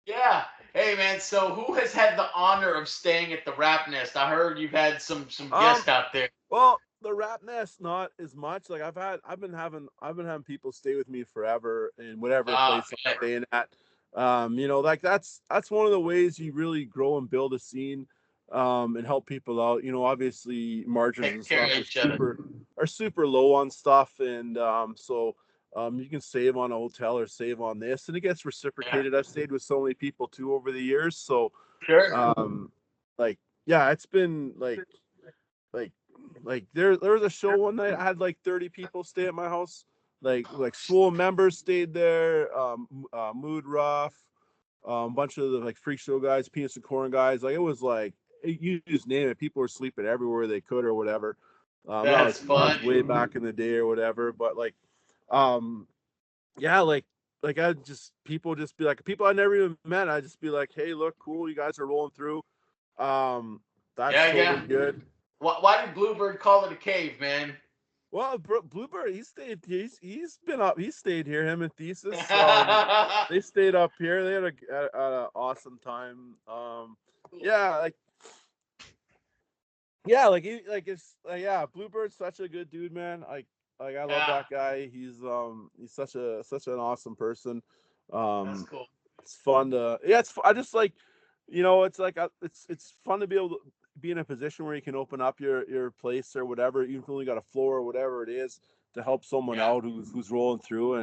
Yeah. Hey man, so who has had the honor of staying at the Rap Nest? I heard you've had some Um, guests out there. well, the rap nest not as much. Like I've been having people stay with me forever in whatever Oh place I'm man. staying at. Like that's one of the ways you really grow and build a scene, and help people out. Obviously margins Take and care stuff of each other. are super low on stuff, and so you can save on a hotel or save on this, and it gets Yeah. reciprocated. I've stayed with so many people too over the years, so Sure. like yeah, it's been like there was a show one night I had like 30 people stay at my house. Like Swole members stayed there, Mood Rough, a bunch of the like freak show guys, penis and corn guys. Like it was like you just name it, people were sleeping everywhere they could or whatever. That's That was way funny. back in the day or whatever. But like um yeah, like I just people just be like people I never even met. I just be like, hey, look, cool, you guys are rolling through. Um, that's Yeah, totally yeah. good. Why did Bluebird call it a cave, man? Well, Bluebird, he stayed. He's been up. He stayed here. Him and Thesis. They stayed up here. They had a awesome time. Yeah, yeah. Bluebird's such a good dude, man. Like I love Yeah, that guy. He's such an awesome person. that's Um, cool. it's fun to yeah. I just like, it's like it's fun to be able to be in a position where you can open up your place or whatever. You've only got a floor or whatever it is to help someone Yeah, out who's rolling through,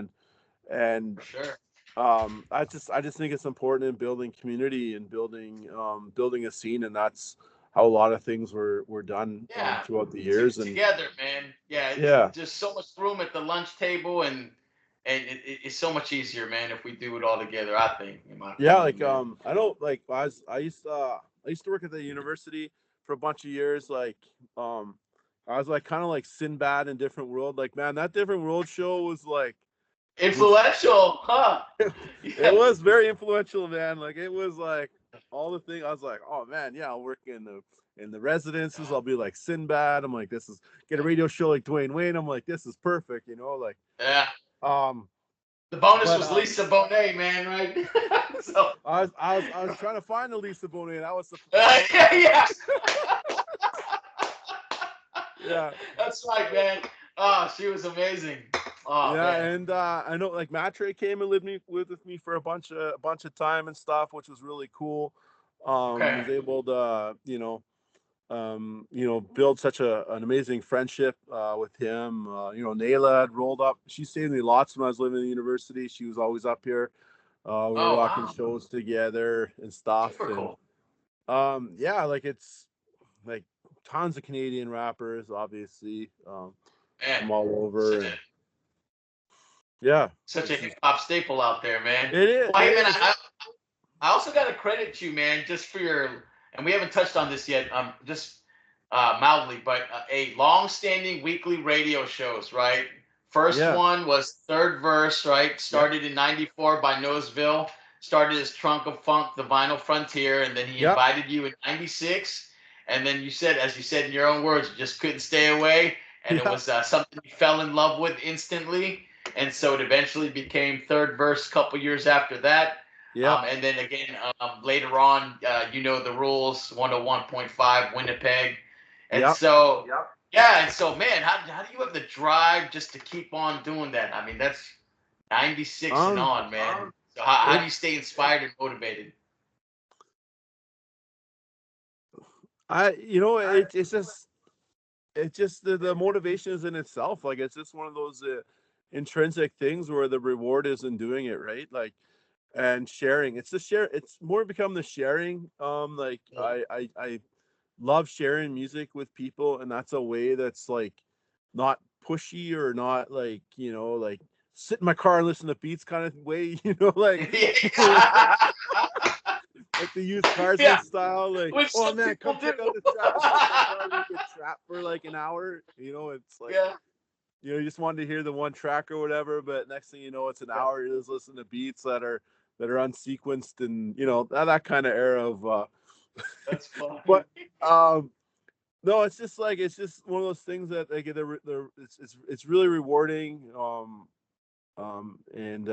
and for sure. I just think it's important in building community and building a scene, and that's how a lot of things were done Yeah, throughout the years. And together, man. Yeah, yeah, just so much room at the lunch table, and it's so much easier, man, if we do it all together. I think, in my yeah, opinion, like man. I don't like I used to work at the university for a bunch of years. Like I was like kind of like Sinbad in Different World. Like man, that Different World show was Influential, huh? it Yeah. was very influential, man. Like it was like all the thing. I was like, oh man, yeah, I'll work in the residences. I'll be like Sinbad. I'm like, this is get a radio show like Dwayne Wayne. I'm like, this is perfect, like Yeah. um, The bonus but was Lisa Bonet, man, right? So, I was trying to find the Lisa Bonet. yeah, yeah. Yeah. That's right, man. Oh, she was amazing. Oh Yeah, man. and I know like Matre came and lived with me for a bunch of time and stuff, which was really cool. Okay. Was able to build such an amazing friendship with him. Nayla had rolled up. She stayed with me lots when I was living in the university. She was always up here. We were Oh rocking wow. shows together and stuff. Super And cool. yeah, like it's like tons of Canadian rappers, obviously, Man, from all such over, a, and yeah, such a it's hip just, hop staple out there, man. it is, Well, it hey, man, is. I also got to credit you, man, just for your, and we haven't touched on this yet, just mildly, but a long-standing weekly radio shows, right? First Yeah, one was Third Verse, right? yep, Started in '94 by Noseville. Started as Trunk of Funk, the Vinyl Frontier, and then he yep, invited you in '96. And then you said, as you said in your own words, you just couldn't stay away. And it yeah, was something you fell in love with instantly. And so it eventually became Third Verse a couple years after that. yep, And then again, later on, you know the rules, 101.5 Winnipeg. And yep. so, yeah, and so, man, how do you have the drive just to keep on doing that? I mean, that's 96 and Um, on, man. So how do it, you stay inspired and motivated? it's just, the motivation is in itself. Like, it's just one of those intrinsic things where the reward is in doing it, right? Like, and sharing. It's the share. It's more become the sharing. Like, I love sharing music with people, and that's a way that's like not pushy or not like, like sit in my car and listen to beats kind of way, like Yeah, like the used carsman yeah, style, like, which oh some man, people come do. check out this trap. Sit in my car, we get trapped for like an hour. It's like, Yeah, you just wanted to hear the one track or whatever, but next thing you know, it's an yeah, hour. You just listen to beats that are unsequenced, and that kind of era of. that's funny. But no, it's just one of those things that like it's really rewarding. And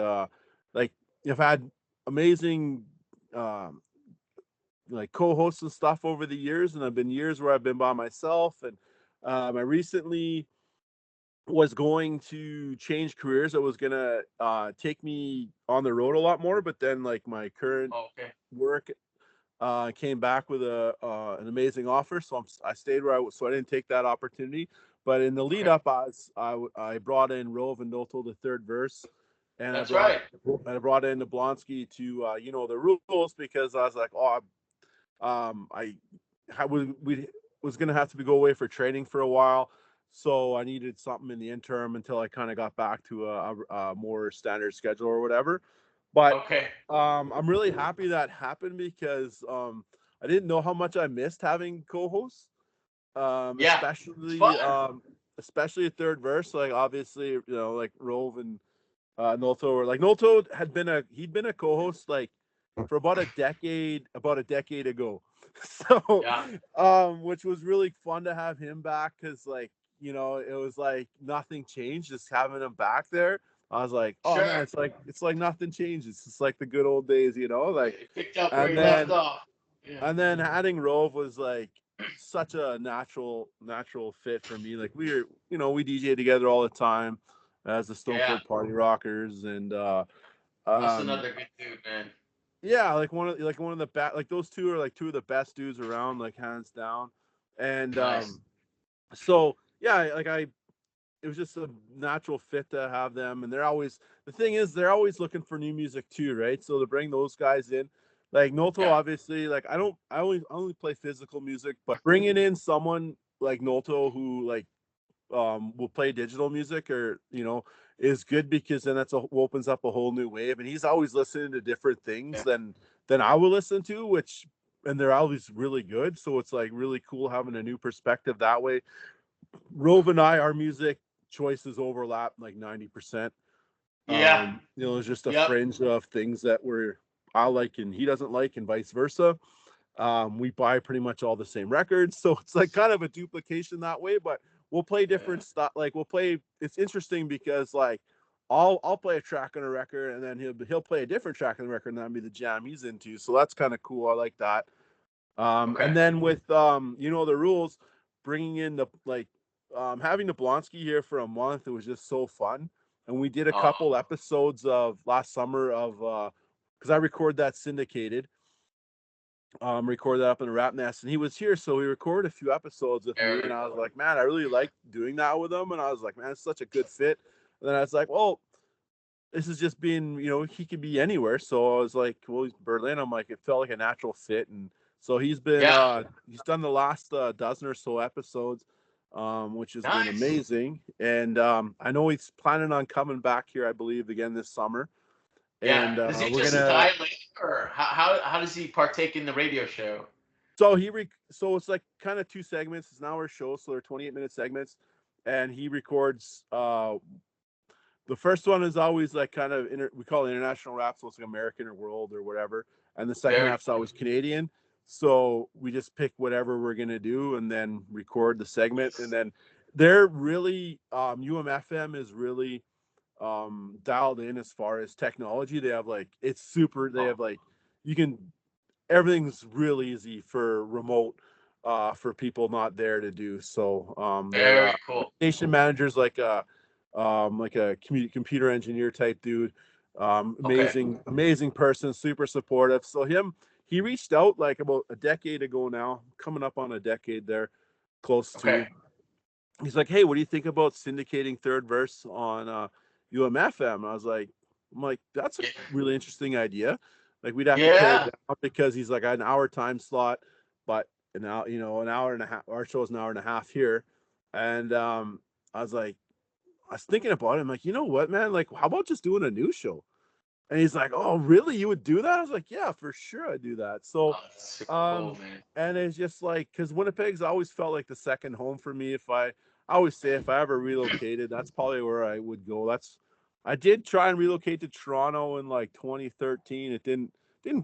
like I've had amazing um like co-hosts and stuff over the years, and I've been years where I've been by myself, and I recently was going to change careers. It was gonna take me on the road a lot more, but then like my current Okay, work came back with an amazing offer, so I stayed where I was, so I didn't take that opportunity. But in the lead okay, up, I brought in Rove and Noto the Third Verse, and that's right. I brought in Blonsky to the rules, because I was like, oh, we was gonna have to go away for training for a while, so I needed something in the interim until I kind of got back to a more standard schedule or whatever. But Okay, I'm really happy that happened, because I didn't know how much I missed having co-hosts, yeah, it's fun. especially a Third Verse. Like, obviously, like Rove and Nolto, or like Nolto he'd been a co-host like for about a decade ago. So, Yeah, which was really fun to have him back, because like, it was like nothing changed, just having him back there. I was like, oh man, sure. it's like nothing changes. It's just like the good old days, like. You picked up where And you left then off. Yeah, adding Rove was like such a natural fit for me. Like, we DJ together all the time as the yeah. Stoneford Party Rockers, and That's um another good dude, man. yeah, like one of the best. Like, those two are like two of the best dudes around, like, hands down. And Nice. so yeah, like, it was just a natural fit to have them, and the thing is, they're always looking for new music too, right? So to bring those guys in, like Noto, Yeah, obviously, like, I only play physical music, but bringing in someone like Noto, who like will play digital music, or is good, because then opens up a whole new wave, and he's always listening to different things yeah, than I would listen to, and they're always really good, so it's like really cool having a new perspective that way. Rove and our music choices overlap like 90%. yeah. There's just a Yep. fringe of things that I like and he doesn't like, and vice versa. We buy pretty much all the same records, so it's like kind of a duplication that way. But we'll play Yeah. different stuff. Like, we'll play. It's interesting because like I'll play a track on a record, and then he'll play a different track on the record, and that'll be the jam he's into. So that's kind of cool. I like that. Okay. And then with the rules, bringing in the like having the Blonsky here for a month, it was just so fun. And we did a Oh, couple episodes of last summer of because I record that syndicated, record that up in the Rap Nest, and he was here, so we recorded a few episodes with me, very and I was cool. like, man, I really like doing that with him, and I was like, man, it's such a good fit. And then I was like, well, this is just being, he could be anywhere. So I was like, well, he's Berlin. I'm like, it felt like a natural fit. And So he's done the last dozen or so episodes, which has been Nice. amazing. And I know he's planning on coming back here, I believe, again this summer. Yeah. And Does he we're just gonna. dial in, or how does he partake in the radio show? So it's like kind of two segments. It's an hour show, so they're 28-minute segments, and he records. The first one is always like kind of we call it international rap, so it's like American or world or whatever, and the second Very half's always Canadian. So we just pick whatever we're gonna do and then record the segment, and then they're really UMFM is really dialed in as far as technology. They have like it's super. They have like you can everything's real easy for remote for people not there to do. So their very cool. station manager's like a computer engineer type dude. Okay. Amazing person, super supportive. So he reached out like about a decade ago now, coming up on a decade there, close to. Okay. He's like, hey, what do you think about syndicating Third Verse on UMFM? And I'm like, that's a Yeah. really interesting idea. Like we'd have to pare it Yeah. down because he's like an hour time slot, but an hour and a half. Our show's an hour and a half here, and I was like, I was thinking about it. I'm like, you know what, man? Like, how about just doing a news show? And he's like, oh, really? You would do that? I was like, yeah, for sure I'd do that. So, Oh, that's super cool, man. and it's just like, because Winnipeg's always felt like the second home for me. I always say if I ever relocated, that's probably where I would go. I did try and relocate to Toronto in like 2013. It didn't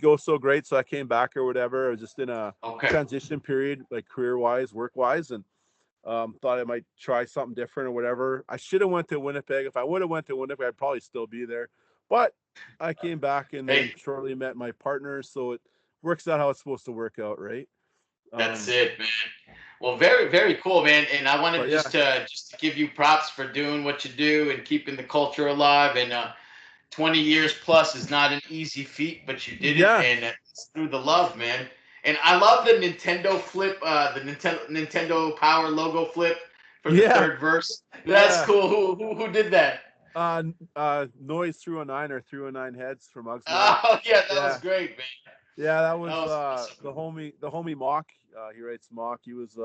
go so great. So I came back or whatever. I was just in a Okay. transition period, like career wise, work wise. And thought I might try something different or whatever. I should have went to Winnipeg. If I would have went to Winnipeg, I'd probably still be there. But I came back and then Hey, shortly met my partner, so it works out how it's supposed to work out, right? that's it, man. Well, very, very cool, man. And I wanted But yeah, just to give you props for doing what you do and keeping the culture alive. And 20 years plus is not an easy feat, but you did it, yeah, and it's through the love, man. And I love the Nintendo flip, the Nintendo Power logo flip for the yeah, third verse. That's yeah. cool. Who did that? Noise through a nine or through a nine heads from Uggs Mag. Oh yeah, that was Yeah, great, man. yeah. That That was was awesome. the homie Mock. He writes Mock. He was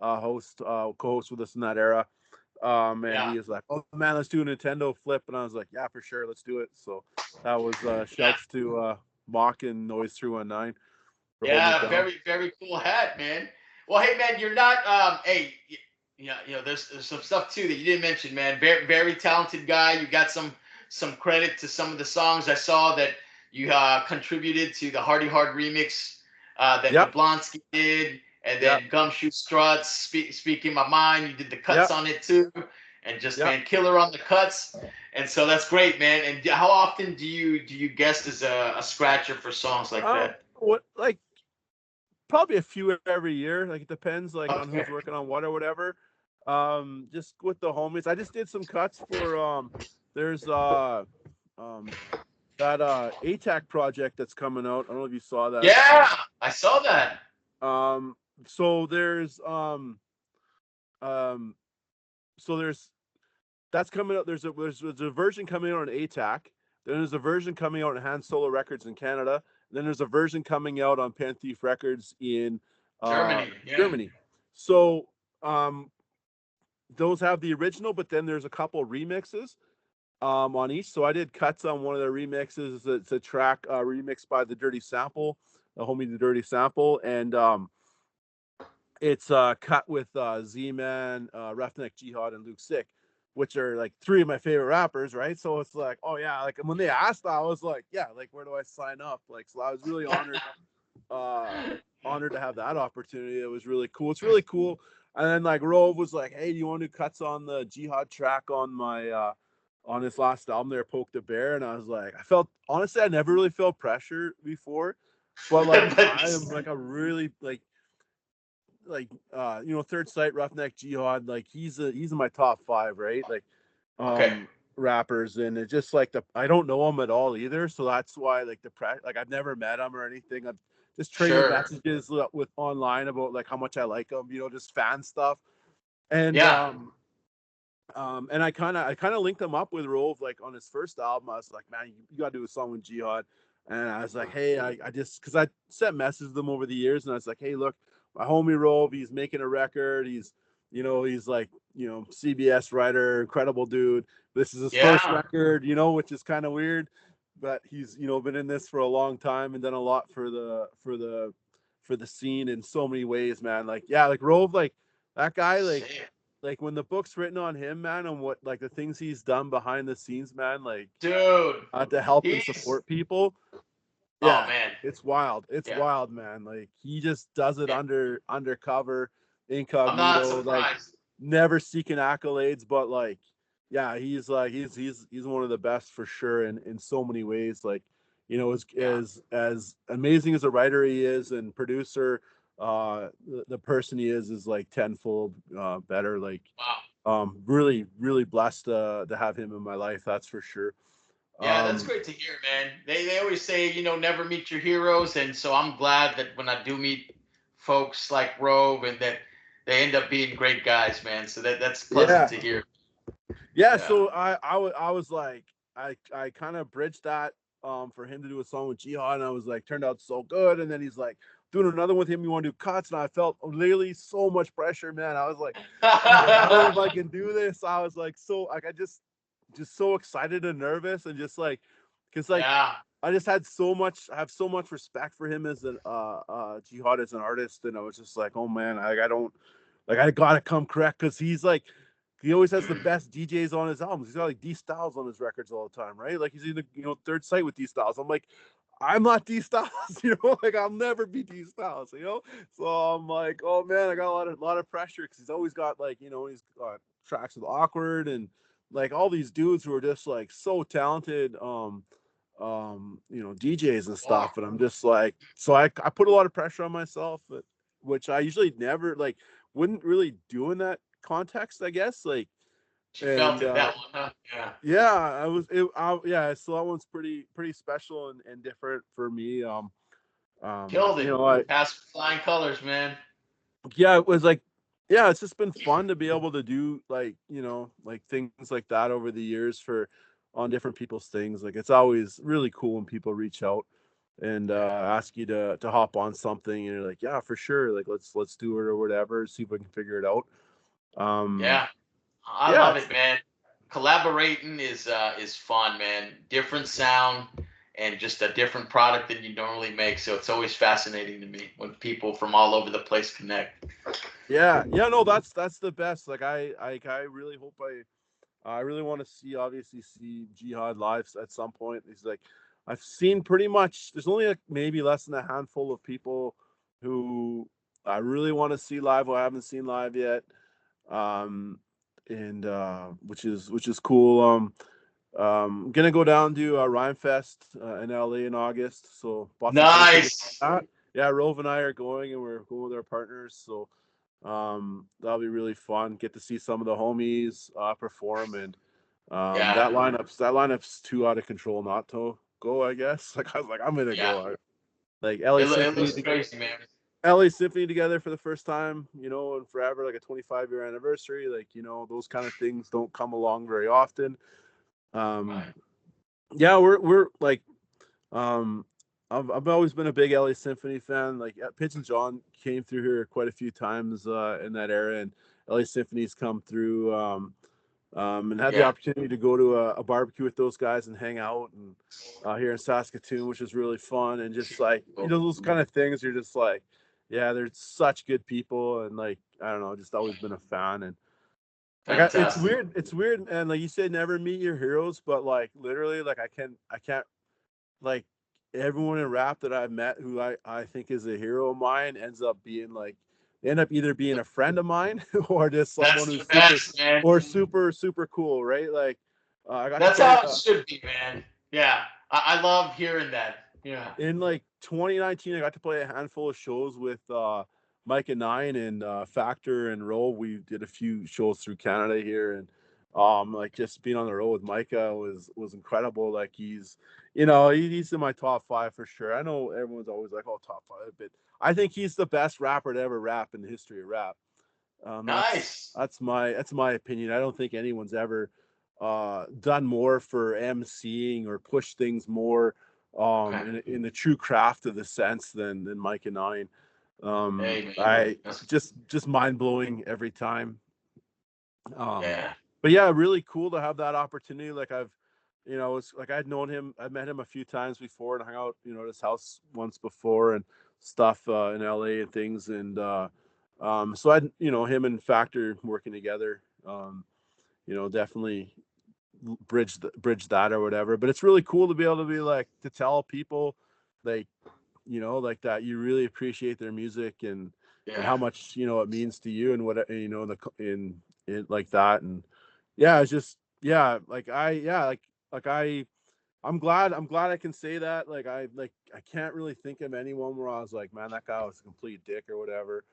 host, co-host with us in that era. And Yeah, he was like, "Oh man, let's do a Nintendo flip," and I was like, "Yeah, for sure, let's do it." So that was yeah, shouts to Mock and Noise 319 for holding it yeah. down. Very, very cool hat, man. Well, hey, man, you're not. Hey, yeah, there's some stuff too that you didn't mention, man. Very, very talented guy. You got some credit to some of the songs I saw that you contributed to the Hardy Hard remix that Yep, Jablonski did, and yep, then Gumshoe Struts, Speaking My Mind. You did the cuts yep, on it too, and just yep. man, killer on the cuts. And so that's great, man. And how often do you guest as a scratcher for songs like that? What like probably a few every year. Like it depends like on Okay. who's working on what or whatever. Just with the homies. I just did some cuts for there's um that ATAC project that's coming out. I don't know if you saw that. Yeah, I saw that. So um so there's that's coming out. There's a version coming out on ATAC. Then there's a version coming out on Han Solo Records in Canada. Then there's a version coming out on Pan Thief Records in Germany. Yeah. Germany. So those have the original, but then there's a couple remixes on each. So I did cuts on one of the remixes. It's a track remixed by the Dirty Sample, the homie the Dirty Sample, and it's cut with Z-Man, Roughneck Jihad, and Luke Sick, which are like three of my favorite rappers, right? So it's like, oh yeah, like when they asked, I was like, yeah, like where do I sign up? Like, so I was really honored to have that opportunity. It was really cool. It's really cool. And then like Rove was like, hey, do you want to do cuts on the Jihad track on my on his last album there, Poke the Bear? And I was like, honestly, I never really felt pressure before, but like I am like a really Third Sight, Roughneck Jihad, like he's in my top five, right? Like Okay. rappers, and it's just like I don't know him at all either, so that's why like like I've never met him or anything. I've just traded Sure. messages with online about like how much I like him, just fan stuff. And Yeah. and I kind of linked him up with Rove like on his first album. I was like, man, you got to do a song with Jihad. And I was like, hey, I just, because I sent messages to them over the years, and I was like, hey, look, my homie Rove, he's making a record. He's like, CBS writer, incredible dude. This is his first Yeah. record, which is kind of weird, but he's, been in this for a long time and done a lot for the scene in so many ways, man. Like, yeah, like Rove, like that guy, Shit. like when the book's written on him, man, and what like the things he's done behind the scenes, man, like Dude. to help and He's support people. oh Yeah, man. it's wild. It's Yeah. wild, man. Like he just does it Yeah. undercover, I'm not incognito, like surprised. never seeking accolades, but like, yeah, he's one of the best for sure in so many ways. Like, Yeah. as amazing as a writer he is and producer, the person he is like tenfold better. Like, Wow. really, really blessed to have him in my life. That's for sure. Yeah, that's Um, great to hear, man. They always say, never meet your heroes, and so I'm glad that when I do meet folks like Rove and that they end up being great guys, man. So that's pleasant yeah, to hear. yeah. Yeah. So I was like, I kind of bridged that for him to do a song with Jihad, and I was like, turned out so good. And then he's like, doing another with him. You want to do cuts? And I felt literally so much pressure, man. I was like, I don't know if I can do this. I was like, so like, I just so excited and nervous, and just like, because like Yeah. I have so much respect for him as an Jihad as an artist, and I was just like, oh man, I don't like, I gotta come correct, because he's like, he always has the best DJs on his albums. He's got like D Styles on his records all the time, right? Like he's in the third site with D Styles. I'm like, I'm not D Styles, like I'll never be D Styles. So I'm like, oh man, I got a lot of pressure, because he's always got like, he's got tracks with Awkward and like all these dudes who are just like so talented, DJs and Oh, stuff. And I'm just like, so I put a lot of pressure on myself, which I usually never like wouldn't really do in that context, I guess. Like, she felt and it that one, huh? Yeah. yeah, yeah, so that one's pretty special and different for me. Killed it. I Passed with flying colors, man. yeah, it was like, yeah, it's just been fun to be able to do like, like things like that over the years for on different people's things. Like it's always really cool when people reach out and Yeah. ask you to hop on something, and you're like, yeah, for sure, like let's do it or whatever, see if we can figure it out. Yeah. I Yeah, love it, man. Collaborating is fun, man. Different sound and just a different product than you normally make. So it's always fascinating to me when people from all over the place connect. yeah, no, that's the best. Like I really hope I really want to obviously see Jihad live at some point. He's like, I've seen pretty much. There's only like maybe less than a handful of people who I really want to see live, who I haven't seen live yet. Um, and which is cool. I'm gonna go down to Rhyme Fest in LA in August. So bought some plane tickets Nice. for that. Yeah, Rove and I are going, and we're going with our partners. So that'll be really fun. Get to see some of the homies perform, and Yeah. that lineup's too out of control not to go, I guess. Like I was like, I'm gonna Yeah. go. Like It looks crazy, man. LA Symphony together for the first time, in forever, like a 25-year anniversary. Like, those kind of things don't come along very often. Um, Right. yeah, we're like, um, I've always been a big LA Symphony fan. Like Pitch and John came through here quite a few times in that era, and LA Symphony's come through. And had the Yeah. opportunity to go to a barbecue with those guys and hang out and here in Saskatoon, which is really fun. And just like, those kind of things, you're just like, yeah, they're such good people. And like, I don't know, just always been a fan. And like, it's Fantastic. weird. It's weird. And like you said, never meet your heroes, but like literally, like I can't like everyone in rap that I've met who I think is a hero of mine ends up being like, they end up either being a friend of mine or just someone That's who's the super best, man. or super super cool, right? Like I got to That's play how it should be, man. Yeah. I love hearing that. Yeah. in like 2019. I got to play a handful of shows with Mike and Nine and Factor and Roll. We did a few shows through Canada here, and like just being on the road with Micah was incredible. Like he's in my top five for sure. I know everyone's always like, oh, top five, but I think he's the best rapper to ever rap in the history of rap. That's Nice. that's my opinion. I don't think anyone's ever done more for emceeing or push things more Okay. in the true craft of the sense than Mike and I. Hey, man. I That's, just mind blowing every time. yeah. But yeah, really cool to have that opportunity. Like it's like I'd known him, I'd met him a few times before and hung out, at his house once before and stuff in LA and things. And so I'd, him and Factor working together, definitely bridge that or whatever. But it's really cool to be able to be like to tell people like like that you really appreciate their music and Yeah. how much it means to you and what in like that. And yeah, it's just yeah like I yeah like I'm glad I can say that. I can't really think of anyone where I was like, man, that guy was a complete dick or whatever.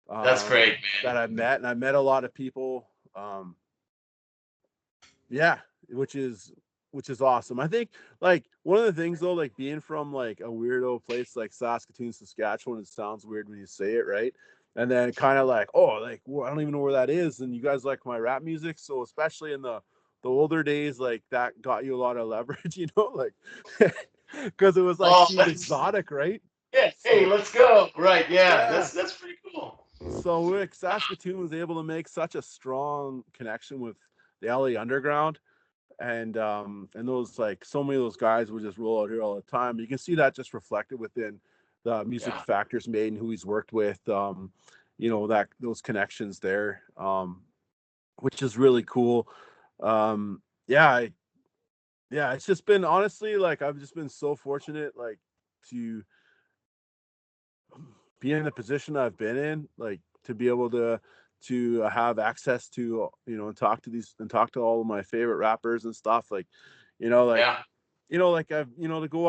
That's great, man. That I met a lot of people. Yeah, which is which is awesome. I think like one of the things though, like being from like a weirdo place like Saskatoon, Saskatchewan, it sounds weird when you say it, right? And then kind of like, oh, like well, I don't even know where that is. And you guys like my rap music, so especially in the older days, like that got you a lot of leverage, like because it was like Oh, seemed that's exotic, right? yeah. Hey, So let's go. Right. Yeah. yeah, That's pretty cool. so like Saskatoon was able to make such a strong connection with the LA underground and those like so many of those guys would just roll out here all the time. You can see that just reflected within the music Yeah. Factor's made and who he's worked with. That those connections there, which is really cool. Yeah, yeah, it's just been honestly like I've just been so fortunate like to be in the position I've been in, like to be able to have access to and talk to all of my favorite rappers and stuff like you know like Yeah. like I've to go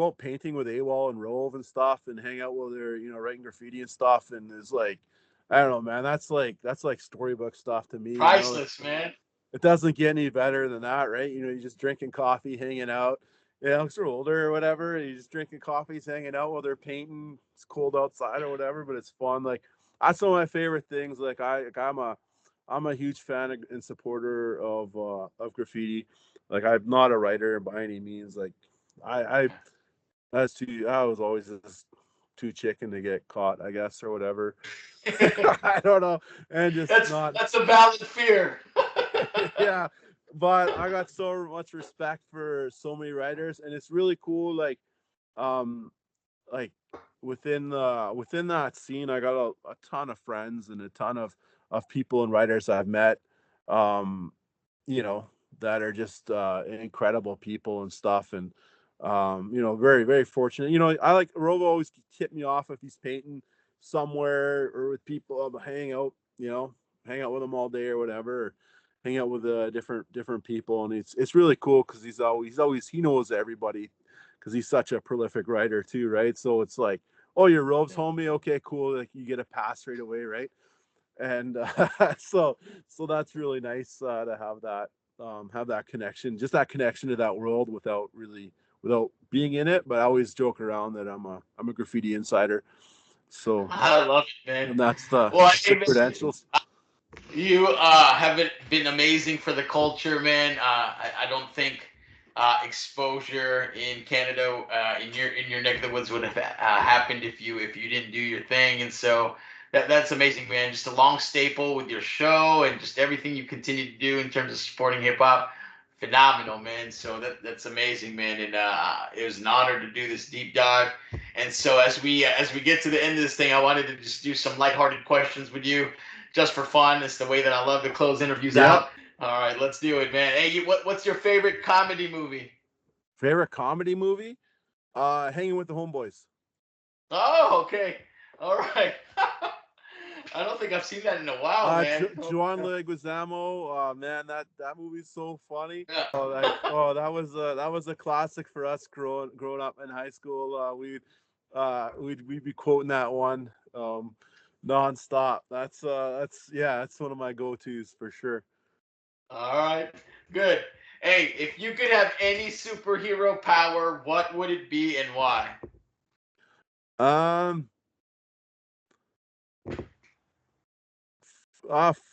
out painting with AWOL and Rove and stuff and hang out while they're writing graffiti and stuff and it's like I don't know, man, that's like storybook stuff to me, Priceless, man. it doesn't get any better than that, right? You're just drinking coffee, hanging out. Because they're older or whatever. You're just drinking coffees, hanging out while they're painting. It's cold outside or whatever, but it's fun. Like that's one of my favorite things. I'm a huge fan and supporter of graffiti. Like I'm not a writer by any means. Like I I was always just too chicken to get caught, I guess, or whatever. I don't know, and just not that's a valid fear. yeah, but I got so much respect for so many writers, and it's really cool. Um, like within that scene, I got a ton of friends and a ton of people and writers I've met. Um, you know, that are just incredible people and stuff, and very very fortunate. I like Rovo always tip me off if he's painting somewhere or with people. I'm hang out, hang out with them all day or whatever. Or, hang out with different people, and it's really cool because he's always he knows everybody because he's such a prolific writer too, right? So it's like, oh, your Rove's homie, okay, cool, like you get a pass right away, right? And so that's really nice to have that connection, just that connection to that world without being in it. But I always joke around that I'm a graffiti insider. So I love it, man. and that's the Well, that's the hey, man, credentials. you have been amazing for the culture, man. I don't think exposure in Canada, in your neck of the woods, would have happened if you didn't do your thing. And so that's amazing, man. Just a long staple with your show and just everything you continue to do in terms of supporting hip hop. Phenomenal, man. So that's amazing, man. And it was an honor to do this deep dive. And so as we get to the end of this thing, I wanted to just do some lighthearted questions with you just for fun. It's the way that I love to close interviews Yep. out. All right, let's do it, man. Hey, what's your favorite comedy movie? Favorite comedy movie? Hanging with the Homeboys. Oh, okay. All right. I don't think I've seen that in a while, man. Juan Leguizamo. Man, that movie's so funny. Yeah. That was a classic for us growing up in high school. We'd be quoting that one nonstop. That's one of my go-tos for sure. All right. Good. Hey, if you could have any superhero power, what would it be and why? Um,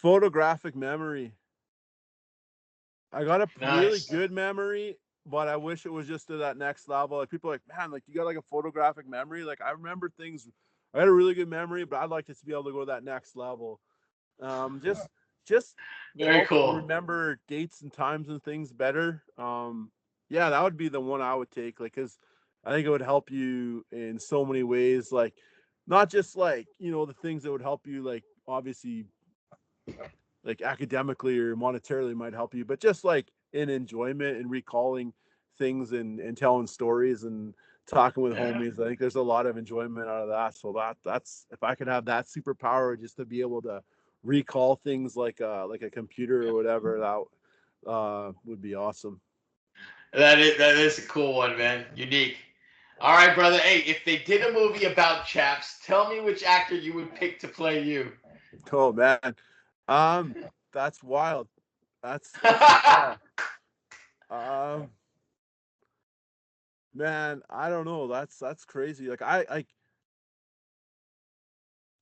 photographic memory. I got a really Nice. good memory, I wish it was just to that next level. Like people are like, man, like you got like a photographic memory. Like I remember things. I had a really good memory, but I'd like to be able to go to that next level. Just Very helps you cool. remember dates and times and things better. Yeah, that would be the one I would take. Like, cause I think it would help you in so many ways. Like, not just like the things that would help you. Like, obviously, like academically or monetarily might help you, but just like in enjoyment and recalling things and telling stories and talking with Yeah. homies. I think there's a lot of enjoyment out of that. So that's if I could have that superpower just to be able to recall things like a computer or whatever, that would be awesome. That is a cool one, man. Unique. All right, brother. Hey, if they did a movie about Chaps, tell me which actor you would pick to play you. Oh man. Um that's wild. That's yeah. Um Man, I don't know. That's crazy. Like I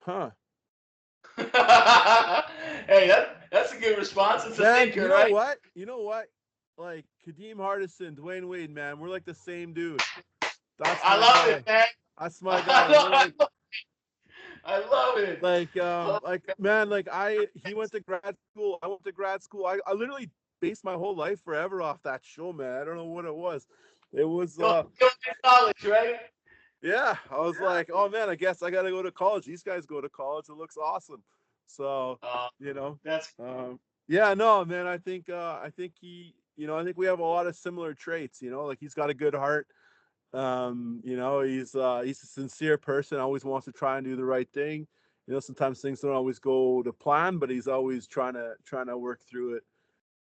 huh. Hey, that's a good response. It's a Man, thinker, right? You know what? Like Kadeem Hardison, Dwayne Wade, man, we're like the same dude. That's I my love it, guy. man. That's my I guy. love, We're I love, I love it. Oh, like man, like he went to grad school. I went to grad school. I literally based my whole life forever off that show, man. I don't know what it was. It was go to college, right? yeah, I was like, oh man, I guess I gotta go to college. These guys go to college. It looks awesome. So, Uh, you know, that's yeah, no, man, I think I think we have a lot of similar traits. Like he's got a good heart. He's a sincere person. Always wants to try and do the right thing. Sometimes things don't always go to plan, but he's always trying to work through it.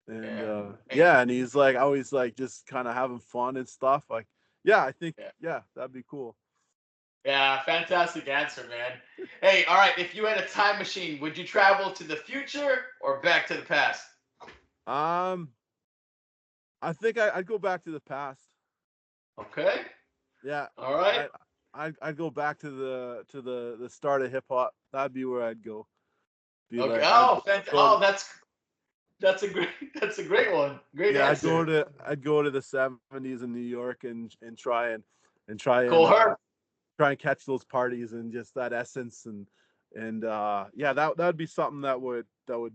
And yeah. Hey, yeah, and he's like always like just kind of having fun and stuff. Like, yeah, I think yeah. yeah, that'd be cool. Yeah, fantastic answer, man. Hey, all right. If you had a time machine, would you travel to the future or back to the past? Um, I think I'd go back to the past. Okay. Yeah, All right. I'd go back to the start of hip hop. That'd be where I'd go. Be Okay. like Oh, go to, oh, that's a great that's a great one. Great yeah, answer. I'd go to the '70s in New York and try and Cool. Her. try and catch those parties and just that essence and yeah, that'd be something that would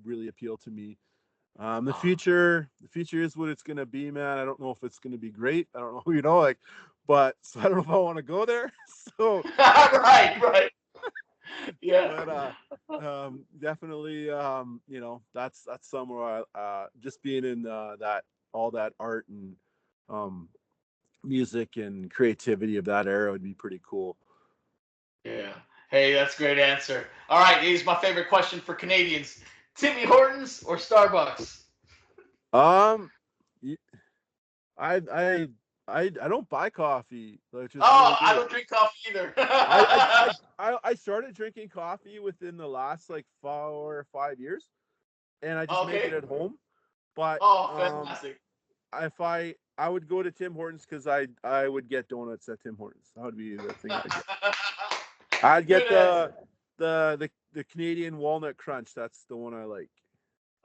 really appeal to me. The future is what it's gonna be, man. I don't know if it's gonna be great. I don't know, like, but so I don't know if I want to go there. So, Right. Right. Yeah. but definitely, that's somewhere just being in that all that art and um music and creativity of that era would be pretty cool. Yeah. Hey, that's a great answer. All right. Here's my favorite question for Canadians: Timmy Hortons or Starbucks? Um, y- I I don't buy coffee, which is really Oh, I good. don't drink coffee either. I started drinking coffee within the last like 4 or 5 years, and I just make it Okay. at home. But Oh, fantastic. if I would go to Tim Hortons because I would get donuts at Tim Hortons. That would be the thing I'd get. I'd get Good answer. the Canadian walnut crunch. That's the one I like.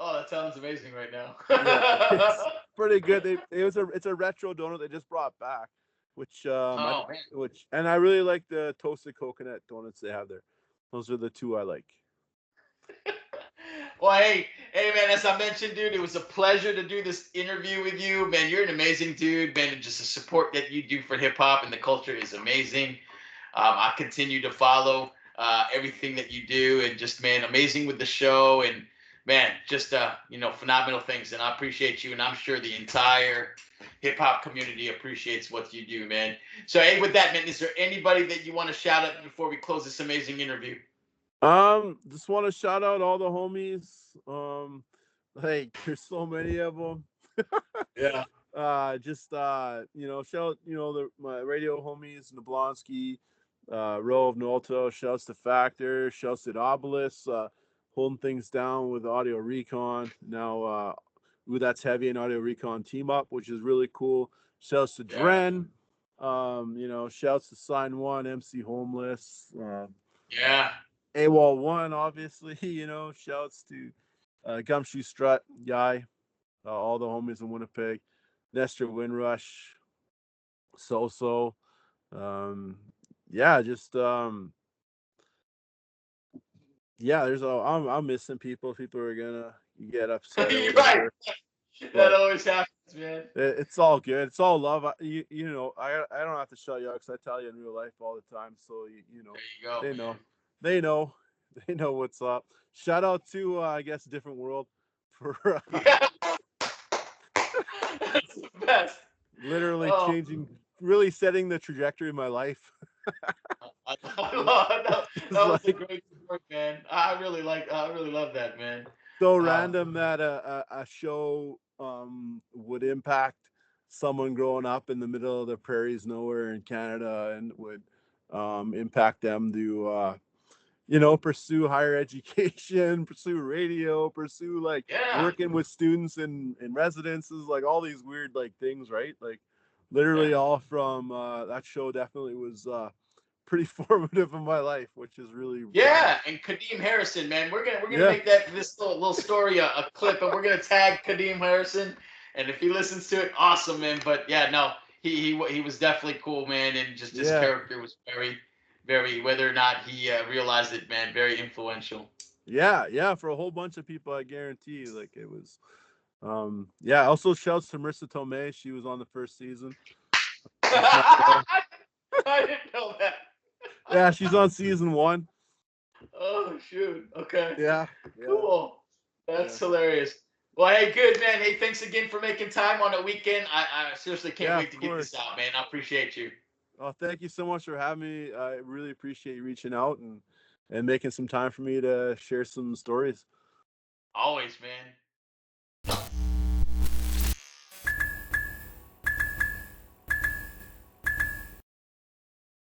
Oh, that sounds amazing right now. Yeah, it's pretty good. It's a retro donut they just brought back, which Oh man. and I really like the toasted coconut donuts they have there. Those are the two I like. Well, hey, man. As I mentioned, dude, it was a pleasure to do this interview with you, man. You're an amazing dude, man. And just the support that you do for hip hop and the culture is amazing. I continue to follow everything that you do, and just man, amazing with the show, and man, just phenomenal things. And I appreciate you, and I'm sure the entire hip hop community appreciates what you do, man. So, hey, with that, man, is there anybody that you want to shout out before we close this amazing interview? Just want to shout out all the homies. Like there's so many of them. Yeah. Just shout my radio homies Nablonsky, Row of Nolto, shouts to Factor, shouts to Obelisk, holding things down with Audio Recon. Now that's heavy and Audio Recon team up, which is really cool. Shouts to Yeah. Dren, shouts to Sign One, MC Homeless, Yeah. AWOL One, obviously, shouts to Gumshoe Strut, Guy, all the homies in Winnipeg. Nestor Windrush, So. Yeah, just yeah. I'm missing people. People are gonna get upset or You're right. whatever, That but always happens, man. it's all good. It's all love. I don't have to shout you out because I tell you in real life all the time. So There you go, they know, man. they know, they know what's up. Shout out to I guess Different World for Yeah, that's the best. literally Oh, changing, really setting the trajectory of my life. I love that. It's That was a like great support, man. I really love that, man. so Um, random that a show would impact someone growing up in the middle of the prairies nowhere in Canada and would impact them to pursue higher education, pursue radio, pursue like yeah, working with students in residences, like all these weird like things, right? Like yeah, literally all from that show definitely was pretty formative in my life, which is really yeah. And Kadeem Harrison, man, we're gonna yeah. make this little story a clip, and we're gonna tag Kadeem Harrison. And if he listens to it, awesome, man. But yeah, no, he was definitely cool, man, and just his Yeah. character was very, whether or not he realized it, man, very influential. Yeah, for a whole bunch of people, I guarantee. Like it was, yeah. Also, shouts to Marissa Tomei. She was on the first season. Just not know. I didn't know that. Yeah, she's on season one. Oh shoot. Okay. Yeah, yeah, Cool. yeah, That's hilarious. Well, hey, good man. Hey, thanks again for making time on the weekend. I seriously can't yeah. wait Of to get this course. out, man. I appreciate you. Oh, thank you so much for having me. I really appreciate you reaching out and making some time for me to share some stories. Always, man.